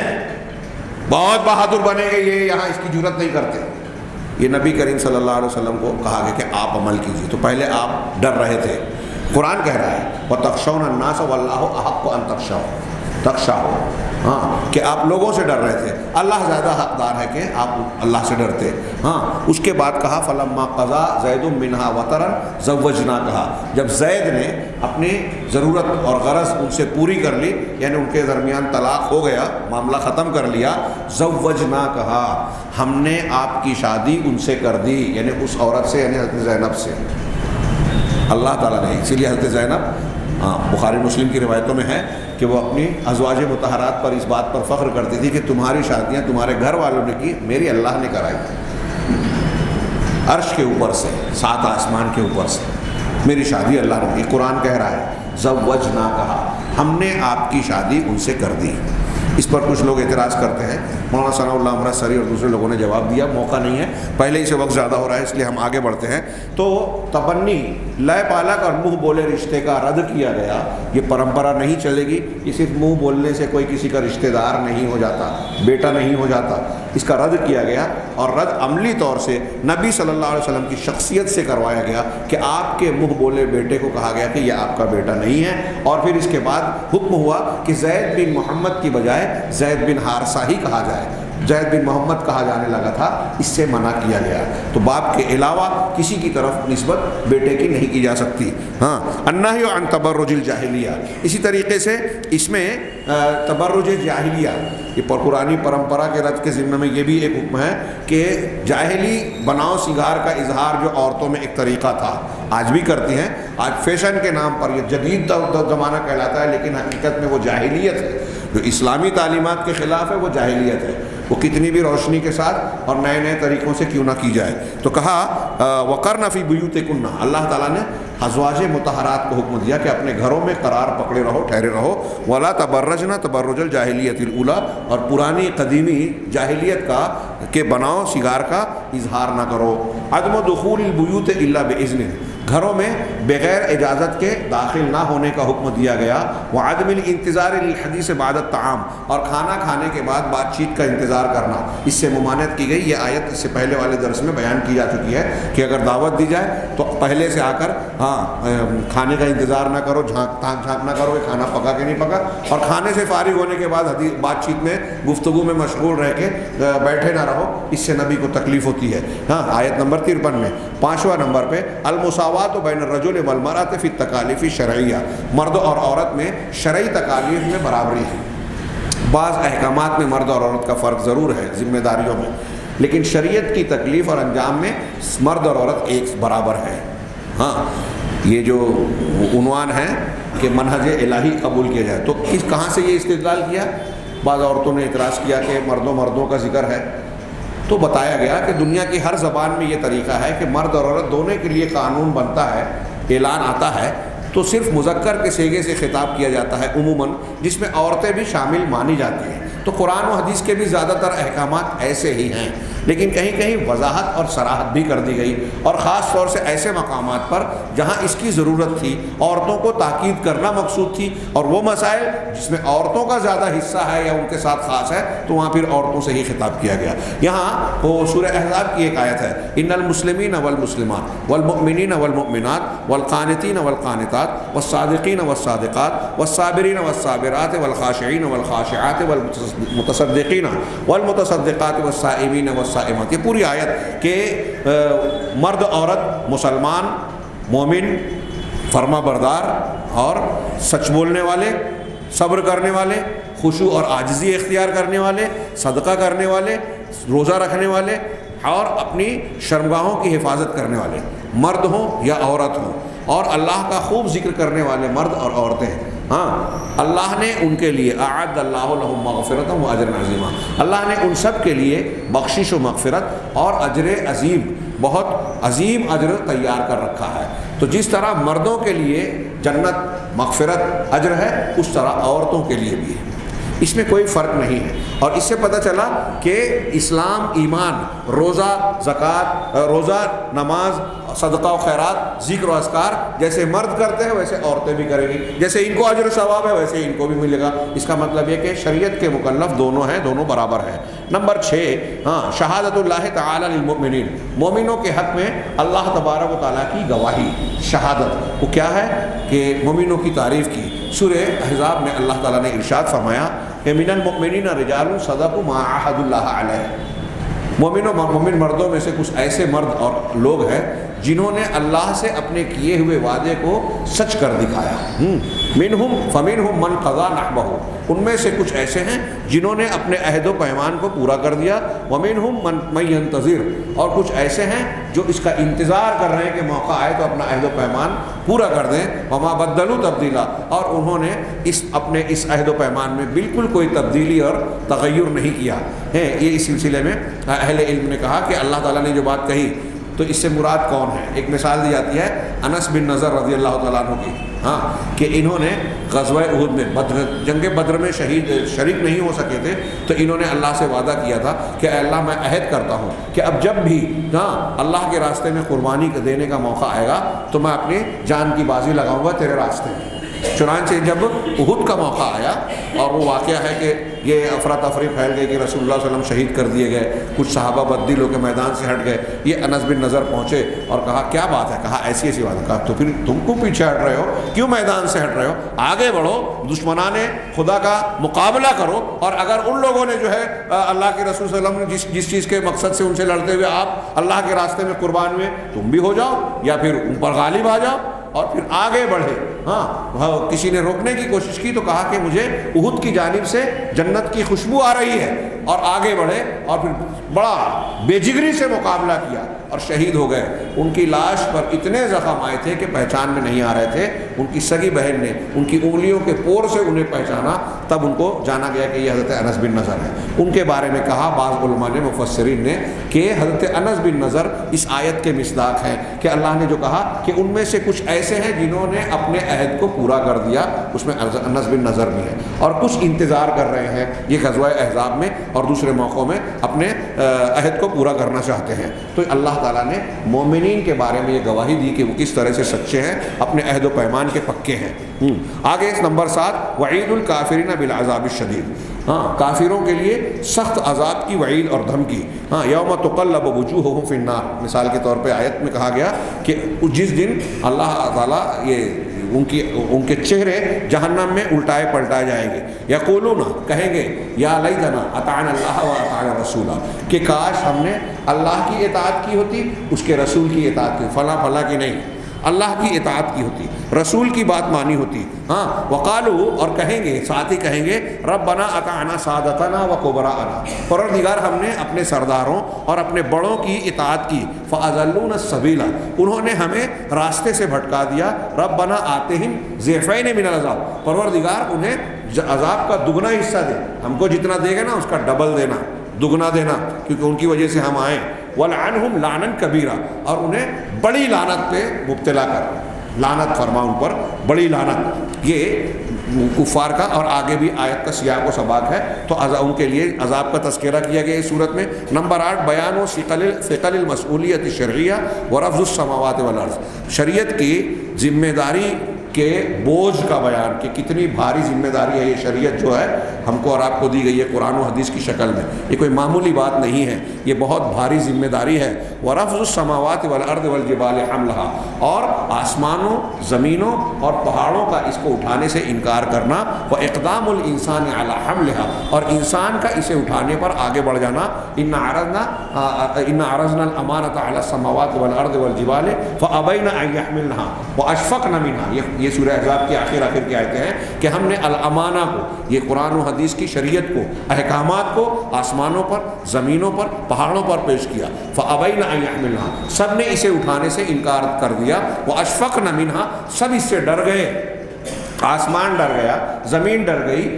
بہت بہادر بنے گے یہ، یہاں اس کی جرات نہیں کرتے۔ یہ نبی کریم صلی اللہ علیہ وسلم کو کہا گیا کہ آپ عمل کیجیے، تو پہلے آپ ڈر رہے تھے۔ قرآن کہہ رہا ہے وَتَخْشَوْنَ النَّاسَ وَاللَّهُ أَحَقُّ أَن تخشوا، ہاں، کہ آپ لوگوں سے ڈر رہے تھے، اللہ زیادہ حقدار ہے کہ آپ اللہ سے ڈرتے۔ ہاں، اس کے بعد کہا فَلَمَّا قَضَىٰ زَيْدٌ مِّنْهَا وَطَرًا زَوَّجْنَاكَهَا، جب زید نے اپنی ضرورت اور غرض ان سے پوری کر لی، یعنی ان کے درمیان طلاق ہو گیا، معاملہ ختم کر لیا، زَوَّجْنَاكَهَا، ہم نے آپ کی شادی ان سے کر دی، یعنی اس عورت سے، یعنی حضرت زینب سے۔ اللہ تعالیٰ نے، اسی لیے حضرت زینب بخاری مسلم کی روایتوں میں ہے کہ وہ اپنی ازواج مطہرات پر اس بات پر فخر کرتی تھی کہ تمہاری شادیاں تمہارے گھر والوں نے کی، میری اللہ نے کرائی، عرش کے اوپر سے، 7 آسمان کے اوپر سے میری شادی اللہ نے کی۔ قرآن کہہ رہا ہے زوجناکہا، ہم نے آپ کی شادی ان سے کر دی۔ اس پر کچھ لوگ اعتراض کرتے ہیں، مولانا ثناء اللہ امرتسری اور دوسرے لوگوں نے جواب دیا، موقع نہیں ہے، پہلے ہی سے وقت زیادہ ہو رہا ہے، اس لیے ہم آگے بڑھتے ہیں۔ تو تبنی، لے پالک اور منہ بولے رشتے کا رد کیا گیا، یہ پرمپرا نہیں چلے گی، یہ صرف منہ بولنے سے کوئی کسی کا رشتہ دار نہیں ہو جاتا، بیٹا نہیں ہو جاتا، اس کا رد کیا گیا، اور رد عملی طور سے نبی صلی اللہ علیہ وسلم کی شخصیت سے کروایا گیا کہ آپ کے منہ بولے بیٹے کو کہا گیا کہ یہ آپ کا بیٹا نہیں ہے، اور پھر اس کے بعد حکم ہوا کہ زید بن محمد کی بجائے زید بن حارثہ ہی کہا جائے، زید بن محمد کہا جانے لگا تھا، اس سے منع کیا گیا۔ تو باپ کے علاوہ کسی کی طرف نسبت بیٹے کی نہیں کی جا سکتی۔ ہاں، النہی عن تبرج الجاہلیہ، اسی طریقے سے اس میں تبرج جاہلیہ، یہ پرانی پرمپرا کے رد کے ضمن میں یہ بھی ایک حکم ہے کہ جاہلی بناؤ سنگار کا اظہار جو عورتوں میں ایک طریقہ تھا، آج بھی کرتی ہیں، آج فیشن کے نام پر یہ جدید زمانہ کہلاتا ہے، لیکن حقیقت میں وہ جاہلیت ہے، جو اسلامی تعلیمات کے خلاف ہے، وہ جاہلیت ہے، وہ کتنی بھی روشنی کے ساتھ اور نئے نئے طریقوں سے کیوں نہ کی جائے۔ تو کہا وَقَرْنَ فِي بُيُوتِكُنَّ، اللہ تعالیٰ نے ازواج مطہرات کو حکم دیا کہ اپنے گھروں میں قرار پکڑے رہو، ٹھہرے رہو، وَلَا تَبَرَّجْنَ تَبَرُّجَ الْجَاهِلِيَّةِ الْأُولَىٰ، اور پرانی قدیمی جاہلیت کا کہ بناؤ سنگار کا اظہار نہ کرو۔ عدم دخول البیوت الا بإذن، گھروں میں بغیر اجازت کے داخل نہ ہونے کا حکم دیا گیا۔ وعدم الانتظار للحدیث بعد الطعام، اور کھانا کھانے کے بعد بات چیت کا انتظار کرنا، اس سے ممانعت کی گئی۔ یہ آیت اس سے پہلے والے درس میں بیان کی جا چکی ہے کہ اگر دعوت دی جائے تو پہلے سے آ کر کھانے کا انتظار نہ کرو، جھانک نہ کرو کہ کھانا پکا کہ نہیں پکا، اور کھانے سے فارغ ہونے کے بعد بات چیت میں گفتگو میں مشغول رہ کے بیٹھے نہ رہو، اس سے نبی کو تکلیف ہوتی ہے۔ ہاں، آیت نمبر 53 میں 5واں نمبر پہ المساوات بین الرجل والمرأة فی التکالیف الشرعیہ، مرد اور عورت میں شرعی تکالیف میں برابری ہے۔ بعض احکامات میں مرد اور عورت کا فرق ضرور ہے ذمہ داریوں میں، لیکن شریعت کی تکلیف اور انجام میں مرد اور عورت ایک برابر ہے۔ ہاں، یہ جو عنوان ہے کہ منہج الہی قبول کیا جائے، تو کہاں سے یہ استدلال کیا؟ بعض عورتوں نے اعتراض کیا کہ مردوں کا ذکر ہے، تو بتایا گیا کہ دنیا کی ہر زبان میں یہ طریقہ ہے کہ مرد اور عورت دونوں کے لیے قانون بنتا ہے، اعلان آتا ہے، تو صرف مذکر کے صیغے سے خطاب کیا جاتا ہے عموماً، جس میں عورتیں بھی شامل مانی جاتی ہیں۔ تو قرآن و حدیث کے بھی زیادہ تر احکامات ایسے ہی ہیں، لیکن کہیں کہیں وضاحت اور صراحت بھی کر دی گئی، اور خاص طور سے ایسے مقامات پر جہاں اس کی ضرورت تھی، عورتوں کو تاکید کرنا مقصود تھی، اور وہ مسائل جس میں عورتوں کا زیادہ حصہ ہے یا ان کے ساتھ خاص ہے، تو وہاں پھر عورتوں سے ہی خطاب کیا گیا۔ یہاں وہ سورہ احزاب کی ایک آیت ہے، ان المسلمین والمسلمات والمؤمنین والمؤمنات والقانتین والقانتات والصادقین والصادقات والصابرین والصابرات والخاشعین والخاشعات والمتصدقین والمتصدقات والصائمین والصائمات، یہ پوری آیت کہ مرد عورت، مسلمان مومن، فرما بردار اور سچ بولنے والے، صبر کرنے والے، خشوع اور عاجزی اختیار کرنے والے، صدقہ کرنے والے، روزہ رکھنے والے، اور اپنی شرمگاہوں کی حفاظت کرنے والے، مرد ہوں یا عورت ہوں، اور اللہ کا خوب ذکر کرنے والے مرد اور عورتیں۔ ہاں، اللہ نے ان کے لیے اعد اللہ لهم مغفرۃ و اجر عظیما، اللہ نے ان سب کے لیے بخشش و مغفرت اور اجر عظیم، بہت عظیم اجر تیار کر رکھا ہے۔ تو جس طرح مردوں کے لیے جنت مغفرت اجر ہے، اس طرح عورتوں کے لیے بھی ہے، اس میں کوئی فرق نہیں ہے۔ اور اس سے پتہ چلا کہ اسلام، ایمان، روزہ، زکوٰۃ، روزہ، نماز، صدقہ و خیرات، ذکر و اذکار جیسے مرد کرتے ہیں ویسے عورتیں بھی کریں گی، جیسے ان کو اجر و ثواب ہے ویسے ان کو بھی ملے گا۔ اس کا مطلب یہ کہ شریعت کے مکلف دونوں ہیں، دونوں برابر ہیں۔ نمبر 6، شہادت اللہ تعالی للمؤمنین، مومنوں کے حق میں اللہ تبارک و تعالیٰ کی گواہی، شہادت وہ کیا ہے کہ مومنوں کی تعریف کی۔ سورہ احزاب میں اللہ تعالیٰ نے ارشاد فرمایا کہ من المؤمنین رجال صدقوا ما عاہدوا اللہ علیہ، مومن مردوں میں سے کچھ ایسے مرد اور لوگ ہیں جنہوں نے اللہ سے اپنے کیے ہوئے وعدے کو سچ کر دکھایا۔ فمنہم من قضی نحبہ، ان میں سے کچھ ایسے ہیں جنہوں نے اپنے عہد و پیمان کو پورا کر دیا۔ ومنہم من ینتظر، اور کچھ ایسے ہیں جو اس کا انتظار کر رہے ہیں کہ موقع آئے تو اپنا عہد و پیمان پورا کر دیں۔ وما بدلوا تبدیلا، اور انہوں نے اپنے اس عہد و پیمان میں بالکل کوئی تبدیلی اور تغیر نہیں کیا ہے۔ یہ اس سلسلے میں اہل علم نے کہا کہ اللہ تعالیٰ نے جو بات کہی تو اس سے مراد کون ہے؟ ایک مثال دی جاتی ہے انس بن نضر رضی اللہ تعالیٰ عنہ کی، کہ انہوں نے غزوہ احد میں جنگ بدر میں شریک نہیں ہو سکے تھے، تو انہوں نے اللہ سے وعدہ کیا تھا کہ اے اللہ میں عہد کرتا ہوں کہ اب جب بھی اللہ کے راستے میں قربانی دینے کا موقع آئے گا تو میں اپنی جان کی بازی لگاؤں گا تیرے راستے میں۔ چنانچہ جب احد کا موقع آیا اور وہ واقعہ ہے کہ یہ افراتفری پھیل گئی کہ رسول اللہ صلی اللہ علیہ وسلم شہید کر دیے گئے، کچھ صحابہ بددل ہو کے میدان سے ہٹ گئے، یہ انس بن نضر پہنچے اور کہا کیا بات ہے؟ کہا ایسی ایسی بات ہے۔ کہا تو پھر تم کو پیچھے ہٹ رہے ہو، کیوں میدان سے ہٹ رہے ہو؟ آگے بڑھو، دشمنان خدا کا مقابلہ کرو، اور اگر ان لوگوں نے جو ہے اللہ کے رسول صلی اللہ علیہ وسلم نے جس چیز کے مقصد سے ان سے لڑتے ہوئے آپ اللہ کے راستے میں قربان ہوئے، تم بھی ہو جاؤ یا پھر ان پر غالب آ جاؤ، اور پھر آگے بڑھے۔ کسی نے روکنے کی کوشش کی تو کہا کہ مجھے احد کی جانب سے جنت کی خوشبو آ رہی ہے، اور آگے بڑھے اور پھر بڑا بے جگری سے مقابلہ کیا اور شہید ہو گئے۔ ان کی لاش پر اتنے زخم آئے تھے کہ پہچان میں نہیں آ رہے تھے۔ ان کی سگی بہن نے ان کی انگلیوں کے پور سے انہیں پہچانا، تب ان کو جانا گیا کہ یہ حضرت انس بن نضر ہے۔ ان کے بارے میں کہا بعض علماء نے، مفسرین نے، کہ حضرت انس بن نضر اس آیت کے مصداق ہیں کہ اللہ نے جو کہا کہ ان میں سے کچھ ایسے ہیں جنہوں نے اپنے عہد کو پورا کر دیا، اس میں انس بن نضر بھی ہے، اور کچھ انتظار کر رہے ہیں یہ غزوہ احزاب میں اور دوسرے موقعوں میں اپنے عہد کو پورا کرنا چاہتے ہیں۔ تو اللہ تعالیٰ نے مومنین کے بارے میں یہ گواہی دی کہ وہ کس طرح سے سچے ہیں، اپنے عہد و پیمان کے پکے ہیں۔ آگے نمبر 7، وعید الکافرین بالعذاب الشدید، کافروں کے لیے سخت عذاب کی وعید اور دھمکی۔ یوم تقلب وجوہہم فی النار، مثال کے طور پہ آیت میں کہا گیا کہ جس دن اللہ تعالیٰ ان کے چہرے جہنم میں الٹائے پلٹائے جائیں گے۔ یقولون، کہیں گے، یا لیتنا اطعنا اللہ و اطعنا رسولا، کہ کاش ہم نے اللہ کی اطاعت کی ہوتی، اس کے رسول کی اطاعت کی، فلاں فلاں کی نہیں، اللہ کی اطاعت کی ہوتی، رسول کی بات مانی ہوتی۔ وقالو، اور کہیں گے، ساتھ ہی کہیں گے، ربنا اطعنا سادتنا و کبراءنا، پروردگار ہم نے اپنے سرداروں اور اپنے بڑوں کی اطاعت کی، فاضلونا السبیل، انہوں نے ہمیں راستے سے بھٹکا دیا، ربنا آتہم ضعفین من العذاب، پروردگار انہیں عذاب کا دگنا حصہ دے، ہم کو جتنا دے گا نا اس کا ڈبل دینا، دگنا دینا، کیونکہ ان کی وجہ سے ہم آئیں۔ وَلْعَنْهُمْ لَعْنًا كَبِيرًا، اور انہیں بڑی لعنت پہ مبتلا کر، لعنت فرما ان پر، بڑی لعنت۔ یہ کفار کا اور آگے بھی آیت کا سیاق و سباق ہے، تو ان کے لیے عذاب کا تذکرہ کیا گیا اس صورت میں۔ نمبر 8، بیان و ثقل المسئولیت الشرعیہ ورفض السماوات والارض، شریعت کی ذمہ داری کے بوجھ کا بیان، کہ کتنی بھاری ذمہ داری ہے یہ شریعت جو ہے ہم کو اور آپ کو دی گئی ہے قرآن و حدیث کی شکل میں، یہ کوئی معمولی بات نہیں ہے، یہ بہت بھاری ذمہ داری ہے۔ وَرَفْضُ السَّمَاوَاتِ وَالْأَرْضِ وَالْجِبَالِ حَمْلَهَا، اور آسمانوں، زمینوں اور پہاڑوں کا اس کو اٹھانے سے انکار کرنا، وَإِقْدَامُ الْإِنسَانِ عَلَى حَمْلِهَا، اور انسان کا اسے اٹھانے پر آگے بڑھ جانا۔ إِنَّ عَرَضْنَا الْأَمَانَةَ عَلَى السَّمَاوَاتِ وَالْأَرْضِ وَالْجِبَالِ فَأَبَيْنَ أَن يَحْمِلْنَهَا وَأَشْفَقْنَ مِنْهَا، یہ سورہ احزاب کی آخر کی آیتیں ہیں کہ ہم نے الامانہ کو، یہ قرآن و حدیث کی شریعت کو، احکامات کو آسمانوں پر، زمینوں پر، پہاڑوں پر پیش کیا۔ فَأَبَيْنَ أَن يَحْمِلْنَهَا، سب نے اسے اٹھانے سے انکار کر دیا۔ وَأَشْفَقْنَ مِنْهَا، سب اس سے ڈر گئے، آسمان ڈر گیا، زمین ڈر گئی،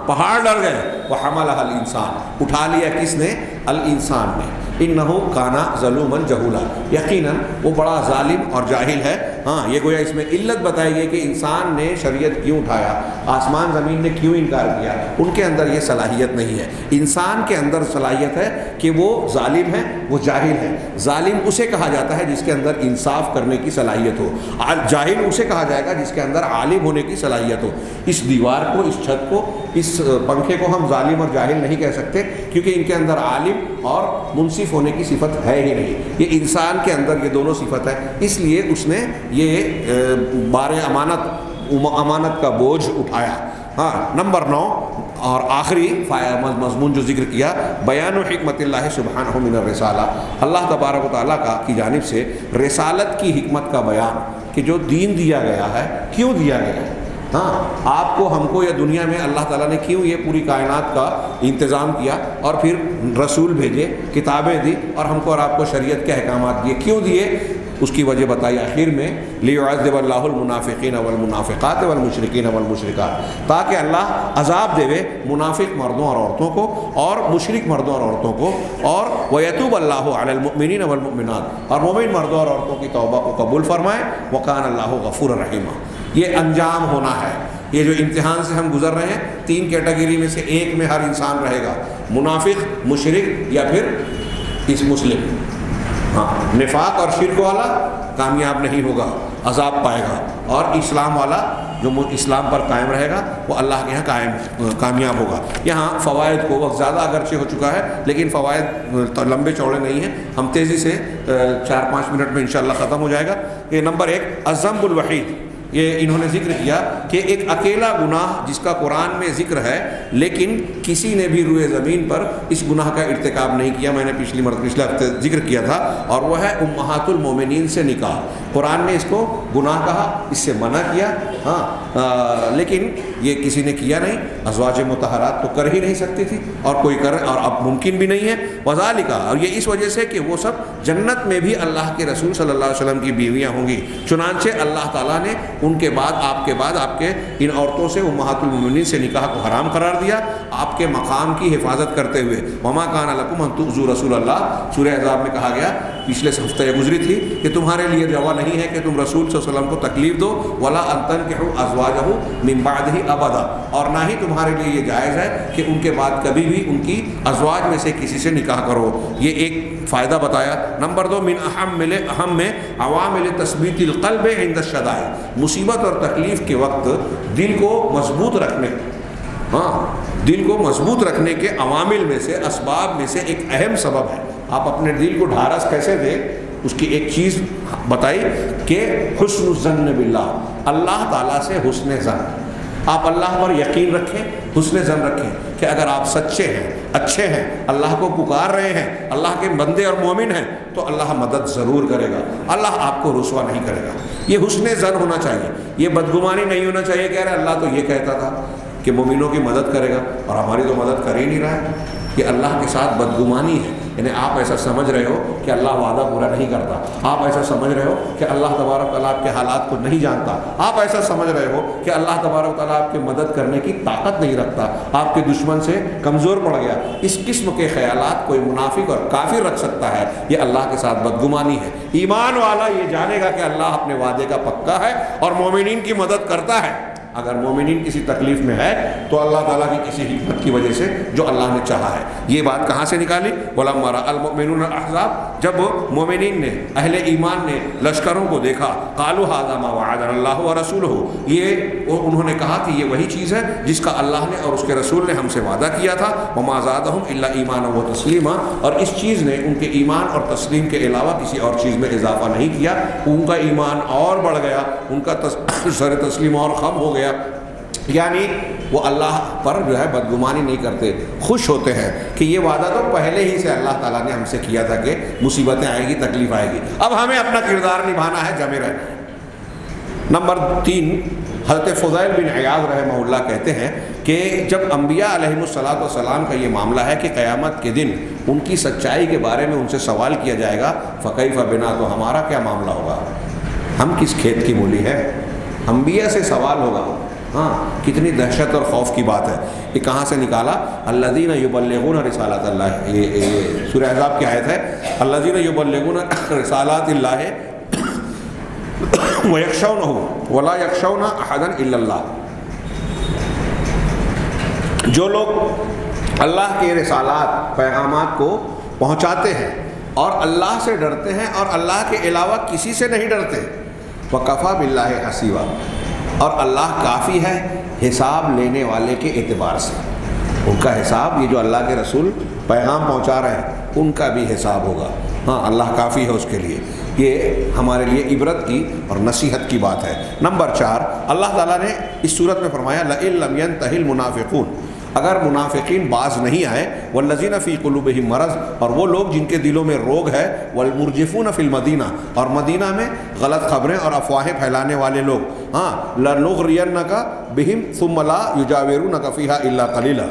پہاڑ ڈر گئے۔ وَحَمَلَهَا الْإِنسَانُ، اٹھا لیا کس نے؟ الانسان نے۔ انہو کانا ظلوما جہولا، یقیناً وہ بڑا ظالم اور جاہل ہے۔ ہاں یہ گویا اس میں علت بتائی گئی کہ انسان نے شریعت کیوں اٹھایا، آسمان زمین نے کیوں انکار کیا، ان کے اندر یہ صلاحیت نہیں ہے۔ انسان کے اندر صلاحیت ہے کہ وہ ظالم ہے، وہ جاہل ہے۔ ظالم اسے کہا جاتا ہے جس کے اندر انصاف کرنے کی صلاحیت ہو، جاہل اسے کہا جائے گا جس کے اندر عالم ہونے کی صلاحیت ہو۔ اس دیوار کو، اس چھت کو، اس پنکھے کو ہم ظالم اور جاہل نہیں کہہ سکتے، کیونکہ ان کے اندر عالم اور منصف ہونے کی صفت ہے ہی نہیں۔ یہ انسان کے اندر یہ دونوں صفت ہے، اس لیے اس نے یہ بار امانت کا بوجھ اٹھایا۔ ہاں، نمبر 9 اور آخری مضمون جو ذکر کیا، بیان حکمت اللہ سبحانہ من الرسالہ، اللہ تبارک و تعالیٰ کی جانب سے رسالت کی حکمت کا بیان، کہ جو دین دیا گیا ہے کیوں دیا گیا ہے۔ ہاں، آپ کو، ہم کو، یا دنیا میں اللہ تعالیٰ نے کیوں یہ پوری کائنات کا انتظام کیا، اور پھر رسول بھیجے، کتابیں دی، اور ہم کو اور آپ کو شریعت کے احکامات دیے، کیوں دیے، اس کی وجہ بتائی آخر میں، لِيُعَذِّبَ اللَّهُ الْمُنَافِقِينَ وَالْمُنَافِقَاتِ وَالْمُشْرِكِينَ وَالْمُشْرِكَاتِ، تاکہ اللہ عذاب دے منافق مردوں اور عورتوں کو اور مشرک مردوں اور عورتوں کو، اور وَيَتُوبَ اللَّهُ عَلَى الْمُؤْمِنِينَ وَالْمُؤْمِنَاتِ، اور مومن مردوں اور عورتوں کی توبہ کو قبول فرمائے، وَكَانَ اللَّهُ غَفُورًا رَحِيمًا۔ یہ انجام ہونا ہے، یہ جو امتحان سے ہم گزر رہے ہیں، 3 کیٹیگری میں سے ایک میں ہر انسان رہے گا، منافق، مشرک، یا پھر اس مسلم۔ ہاں، نفاق اور شرک والا کامیاب نہیں ہوگا، عذاب پائے گا، اور اسلام والا جو اسلام پر قائم رہے گا وہ اللہ کے یہاں کامیاب ہوگا۔ یہاں فوائد کو، وقت زیادہ اگرچہ ہو چکا ہے لیکن فوائد لمبے چوڑے نہیں ہیں، ہم تیزی سے 4-5 منٹ میں انشاءاللہ ختم ہو جائے گا۔ یہ نمبر 1، الذنب الوحید، یہ انہوں نے ذکر کیا کہ ایک اکیلا گناہ جس کا قرآن میں ذکر ہے لیکن کسی نے بھی روئے زمین پر اس گناہ کا ارتکاب نہیں کیا، میں نے پچھلے ہفتے ذکر کیا تھا، اور وہ ہے امہات المومنین سے نکاح۔ قرآن نے اس کو گناہ کہا، اس سے منع کیا، ہاں، لیکن یہ کسی نے کیا نہیں۔ ازواج مطہرات تو کر ہی نہیں سکتی تھی، اور کوئی کر، اور اب ممکن بھی نہیں ہے، وذالک، اور یہ اس وجہ سے کہ وہ سب جنت میں بھی اللہ کے رسول صلی اللہ علیہ وسلم کی بیویاں ہوں گی، چنانچہ اللہ تعالیٰ نے ان کے بعد، آپ کے ان عورتوں سے، امہات المومنین سے نکاح کو حرام قرار دیا، آپ کے مقام کی حفاظت کرتے ہوئے۔ وما کان لکم ان تؤذوا رسول اللہ، سورہ احزاب میں کہا گیا، پچھلے ہفتے یہ گزری تھی، کہ تمہارے لیے روا نہیں ہے کہ تم رسول صلی اللہ علیہ وسلم کو تکلیف دو، ولا ان تنکحوا ازواجہ من بعدہ ابدا، اور نہ ہی تمہارے لیے یہ جائز ہے کہ ان کے بعد کبھی بھی ان کی ازواج میں سے کسی سے نکاح کرو۔ یہ ایک فائدہ بتایا۔ نمبر 2، من اہم میں عوامل تثبیت القلب عند الشدائد، مصیبت اور تکلیف کے وقت دل کو مضبوط رکھنے، ہاں، دل کو مضبوط رکھنے کے عوامل میں سے، اسباب میں سے ایک اہم سبب ہے۔ آپ اپنے دل کو ڈھارس کیسے دیں، اس کی ایک چیز بتائی کہ حسن الظن باللہ، اللہ تعالیٰ سے حسن ظن۔ آپ اللہ پر یقین رکھیں، حسن ظن رکھیں کہ اگر آپ سچے ہیں، اچھے ہیں، اللہ کو پکار رہے ہیں، اللہ کے بندے اور مومن ہیں، تو اللہ مدد ضرور کرے گا، اللہ آپ کو رسوا نہیں کرے گا۔ یہ حسن ظن ہونا چاہیے، یہ بدگمانی نہیں ہونا چاہیے کہ ارے اللہ تو یہ کہتا تھا کہ مومنوں کی مدد کرے گا اور ہماری تو مدد کر ہی نہیں رہا ہے۔ یہ اللہ کے ساتھ بدگمانی ہے، یعنی آپ ایسا سمجھ رہے ہو کہ اللہ وعدہ پورا نہیں کرتا، آپ ایسا سمجھ رہے ہو کہ اللہ تبارک و تعالیٰ آپ کے حالات کو نہیں جانتا، آپ ایسا سمجھ رہے ہو کہ اللہ تبارک و تعالیٰ آپ کی مدد کرنے کی طاقت نہیں رکھتا، آپ کے دشمن سے کمزور پڑ گیا۔ اس قسم کے خیالات کوئی منافق اور کافر رکھ سکتا ہے، یہ اللہ کے ساتھ بدگمانی ہے۔ ایمان والا یہ جانے گا کہ اللہ اپنے وعدے کا پکا ہے اور مومنین کی مدد کرتا ہے۔ اگر مومنین کسی تکلیف میں ہے تو اللہ تعالیٰ کی کسی حکمت کی وجہ سے جو اللہ نے چاہا ہے۔ یہ بات کہاں سے نکالی؟ وَلَمَّا رَأَى الْمُؤْمِنُونَ الْأَحْزَابَ، جب مومنین نے، اہل ایمان نے لشکروں کو دیکھا، قَالُوا هَذَا مَا وَعَدَنَا اللَّهُ وَرَسُولُهُ، یہ انہوں نے کہا کہ یہ وہی چیز ہے جس کا اللہ نے اور اس کے رسول نے ہم سے وعدہ کیا تھا۔ وَمَا زَادَهُمْ إِلَّا إِيمَانًا وَتَسْلِيمًا، اور اس چیز نے ان کے ایمان اور تسلیم کے علاوہ کسی اور چیز میں اضافہ نہیں کیا، ان کا ایمان اور بڑھ گیا، ان کا سر تسلیم اور خم ہو گیا۔ یعنی وہ اللہ پر جو ہے بدگمانی نہیں کرتے، خوش ہوتے ہیں کہ یہ وعدہ تو پہلے ہی سے اللہ تعالیٰ نے ہم سے کیا تھا کہ مصیبتیں آئیں گی، تکلیف آئے گی، اب ہمیں اپنا کردار نبھانا ہے، جمے رہنا ہے۔ نمبر 3، حضرت فضیل بن عیاض رحمہ اللہ کہتے ہیں کہ جب انبیاء علیہم الصلاۃ والسلام کا یہ معاملہ ہے کہ قیامت کے دن ان کی سچائی کے بارے میں ان سے سوال کیا جائے گا، فکیف بنا، تو ہمارا کیا معاملہ ہوگا، ہم کس کھیت کی مولی ہے، انبیاء سے سوال ہوگا۔ ہاں، کتنی دہشت اور خوف کی بات ہے۔ یہ کہاں سے نکالا؟ الذین یبلغون رسالات اللہ، یہ سورہ احزاب کی آیت ہے، الذین یبلغون رسالات اللہ وَيَخْشَوْنَهُ وَلَا يَخْشَوْنَ أَحَدًا إِلَّا اللَّهَ، جو لوگ اللہ کے رسالات پیغامات کو پہنچاتے ہیں اور اللہ سے ڈرتے ہیں اور اللہ کے علاوہ کسی سے نہیں ڈرتے، وَكَفَى بِاللَّهِ حَسِيبًا، اور اللہ کافی ہے حساب لینے والے کے اعتبار سے۔ ان کا حساب، یہ جو اللہ کے رسول پیغام پہنچا رہے ہیں ان کا بھی حساب ہوگا، ہاں اللہ کافی ہے اس کے لیے۔ یہ ہمارے لیے عبرت کی اور نصیحت کی بات ہے۔ نمبر 4، اللہ تعالیٰ نے اس صورت میں فرمایا لَئِن لَّمْ يَنْتَهِ الْمُنَافِقُونَ، اگر منافقین باز نہیں آئے، وَالَّذِينَ فِي قُلُوبِهِم مَرَضٌ، اور وہ لوگ جن کے دلوں میں روگ ہے، وَالْمُرْجِفُونَ فِي الْمَدِينَةِ، اور مدینہ میں غلط خبریں اور افواہیں پھیلانے والے لوگ، ہاں لَنُغْرِيَنَّكَ بِهِمْ ثُمَّ لَا يُجَاوِرُونَكَ فِيهَا إِلَّا قَلِيلًا،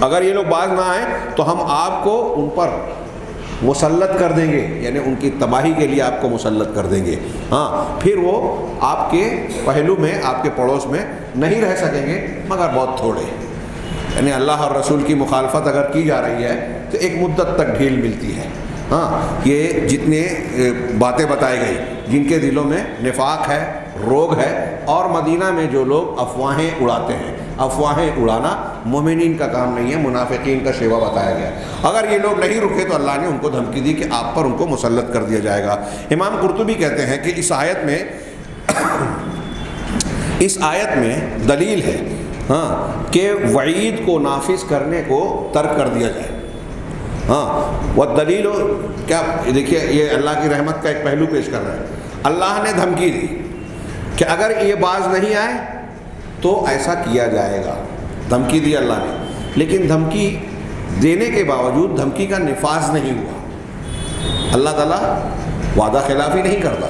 اگر یہ لوگ باز نہ آئیں تو ہم آپ کو ان پر مسلط کر دیں گے، یعنی ان کی تباہی کے لیے آپ کو مسلط کر دیں گے، ہاں پھر وہ آپ کے پہلو میں، آپ کے پڑوس میں نہیں رہ سکیں گے مگر بہت تھوڑے۔ یعنی اللہ اور رسول کی مخالفت اگر کی جا رہی ہے تو ایک مدت تک ڈھیل ملتی ہے، ہاں یہ جتنے باتیں بتائی گئی جن کے دلوں میں نفاق ہے، روگ ہے، اور مدینہ میں جو لوگ افواہیں اڑاتے ہیں، افواہیں اڑانا مومنین کا کام نہیں ہے، منافقین کا شیوا بتایا گیا۔ اگر یہ لوگ نہیں رکے تو اللہ نے ان کو دھمکی دی کہ آپ پر ان کو مسلط کر دیا جائے گا۔ امام قرطبی کہتے ہیں کہ اس آیت میں دلیل ہے، ہاں کہ وعید کو نافذ کرنے کو ترک کر دیا جائے، ہاں والدلیل کیا، دیکھیے یہ اللہ کی رحمت کا ایک پہلو پیش کر رہا ہے۔ اللہ نے دھمکی دی کہ اگر یہ باز نہیں آئے تو ایسا کیا جائے گا، دھمکی دی اللہ نے، لیکن دھمکی دینے کے باوجود دھمکی کا نفاذ نہیں ہوا۔ اللہ تعالیٰ وعدہ خلافی نہیں کرتا،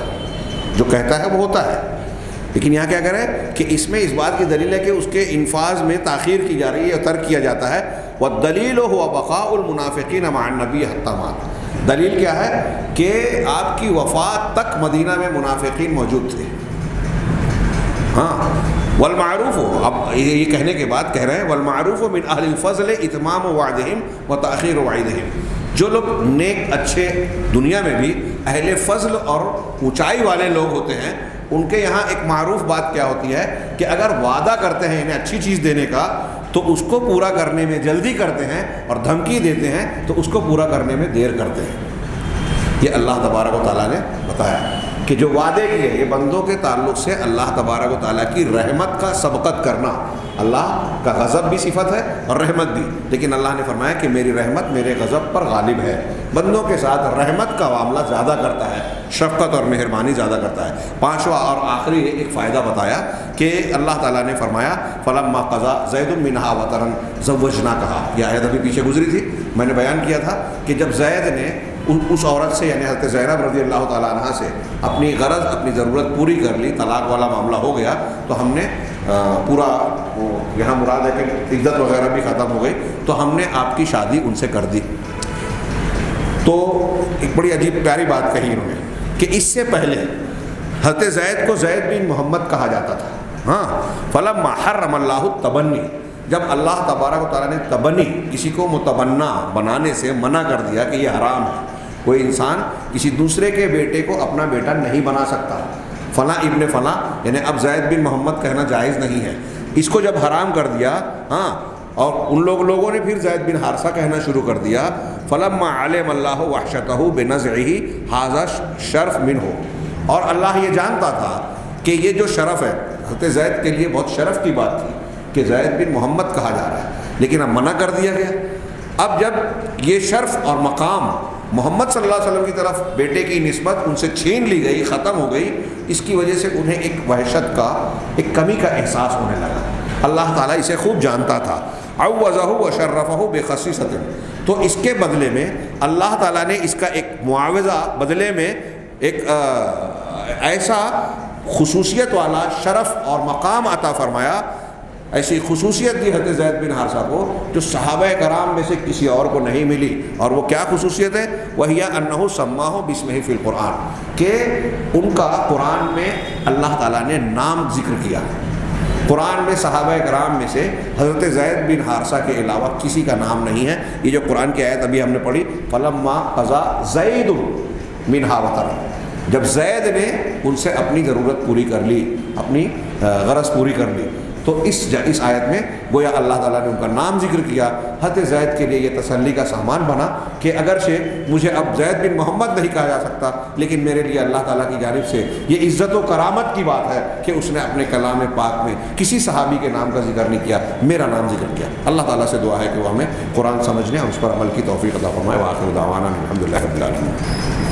جو کہتا ہے وہ ہوتا ہے، لیکن یہاں کیا کرے کہ اس میں اس بات کی دلیل ہے کہ اس کے انفاذ میں تاخیر کی جا رہی ہے اور ترک کیا جاتا ہے۔ والدلیل هو بقاء المنافقین مع النبی حتی مات، دلیل کیا ہے کہ آپ کی وفات تک مدینہ میں منافقین موجود تھے، ہاں والمعروف ہو، اب یہ کہنے کے بعد کہہ رہے ہیں والمعروف من اہل الفضل اتمام وعدہم وتأخیر وعیدہم، جو لوگ نیک اچھے دنیا میں بھی اہل فضل اور اونچائی والے لوگ ہوتے ہیں، ان کے یہاں ایک معروف بات کیا ہوتی ہے کہ اگر وعدہ کرتے ہیں انہیں اچھی چیز دینے کا تو اس کو پورا کرنے میں جلدی کرتے ہیں، اور دھمکی دیتے ہیں تو اس کو پورا کرنے میں دیر کرتے ہیں۔ یہ اللہ تبارک و تعالیٰ نے بتایا کہ جو وعدے کیے یہ بندوں کے تعلق سے اللہ تبارک و تعالیٰ کی رحمت کا سبقت کرنا، اللہ کا غضب بھی صفت ہے اور رحمت بھی، لیکن اللہ نے فرمایا کہ میری رحمت میرے غضب پر غالب ہے، بندوں کے ساتھ رحمت کا معاملہ زیادہ کرتا ہے، شفقت اور مہربانی زیادہ کرتا ہے۔ پانچواں اور آخری ایک فائدہ بتایا کہ اللہ تعالیٰ نے فرمایا فلما قضا زید منہا وطرا زوجنا، کہا یہ آیت ابھی پیچھے گزری تھی، میں نے بیان کیا تھا کہ جب زید نے اس عورت سے یعنی حضرت زینب رضی اللہ تعالیٰ عنہ سے اپنی غرض اپنی ضرورت پوری کر لی، طلاق والا معاملہ ہو گیا، تو ہم نے پورا یہاں مراد ہے کہ عدت وغیرہ بھی ختم ہو گئی، تو ہم نے آپ کی شادی ان سے کر دی۔ تو ایک بڑی عجیب پیاری بات کہی انہوں نے کہ اس سے پہلے حضرت زید کو زید بن محمد کہا جاتا تھا، ہاں فلما حرم اللہ التبنی، جب اللہ تبارک و تعالیٰ نے تبنی کسی کو متبنا بنانے سے منع کر دیا کہ یہ حرام ہے، کوئی انسان کسی دوسرے کے بیٹے کو اپنا بیٹا نہیں بنا سکتا، فلاں ابن فلاں یعنی اب زید بن محمد کہنا جائز نہیں ہے، اس کو جب حرام کر دیا، ہاں اور ان لوگوں نے پھر زید بن حارثہ کہنا شروع کر دیا، فلما علم اللہ وحشتہ بنزعہ ھذا شرف منہ، اور اللہ یہ جانتا تھا کہ یہ جو شرف ہے حضرت زید کے لیے بہت شرف کی بات تھی کہ زید بن محمد کہا جا رہا ہے، لیکن اب منع کر دیا گیا۔ اب جب یہ شرف اور مقام محمد صلی اللہ علیہ وسلم کی طرف بیٹے کی نسبت ان سے چھین لی گئی، ختم ہو گئی، اس کی وجہ سے انہیں ایک وحشت کا، ایک کمی کا احساس ہونے لگا۔ اللہ تعالیٰ اسے خوب جانتا تھا۔ عوضہ وشرفہ بخصیصۃ، تو اس کے بدلے میں اللہ تعالیٰ نے اس کا ایک معاوضہ بدلے میں ایک ایسا خصوصیت والا شرف اور مقام عطا فرمایا، ایسی خصوصیت دی حضرت زید بن حارثہ کو جو صحابہ کرام میں سے کسی اور کو نہیں ملی، اور وہ کیا خصوصیت ہے؟ وہی انہ سماہ باسمہ فی القرآن، کہ ان کا قرآن میں اللہ تعالیٰ نے نام ذکر کیا۔ قرآن میں صحابہ کرام میں سے حضرت زید بن حارثہ کے علاوہ کسی کا نام نہیں ہے۔ یہ جو قرآن کی آیت ابھی ہم نے پڑھی فلما قضا زید منہا وطرا، جب زید نے ان سے اپنی ضرورت پوری کر لی، اپنی غرض پوری کر لی، تو اس آیت میں گویا اللہ تعالیٰ نے ان کا نام ذکر کیا. حضرت زید کے لیے یہ تسلی کا سامان بنا کہ اگرچہ مجھے اب زید بن محمد نہیں کہا جا سکتا، لیکن میرے لیے اللہ تعالیٰ کی جانب سے یہ عزت و کرامت کی بات ہے کہ اس نے اپنے کلام پاک میں کسی صحابی کے نام کا ذکر نہیں کیا، میرا نام ذکر کیا. اللہ تعالیٰ سے دعا ہے کہ وہ ہمیں قرآن سمجھنے اور اس پر عمل کی توفیق عطا فرمائے. وآخر دعوانا الحمدللہ رب العالمین.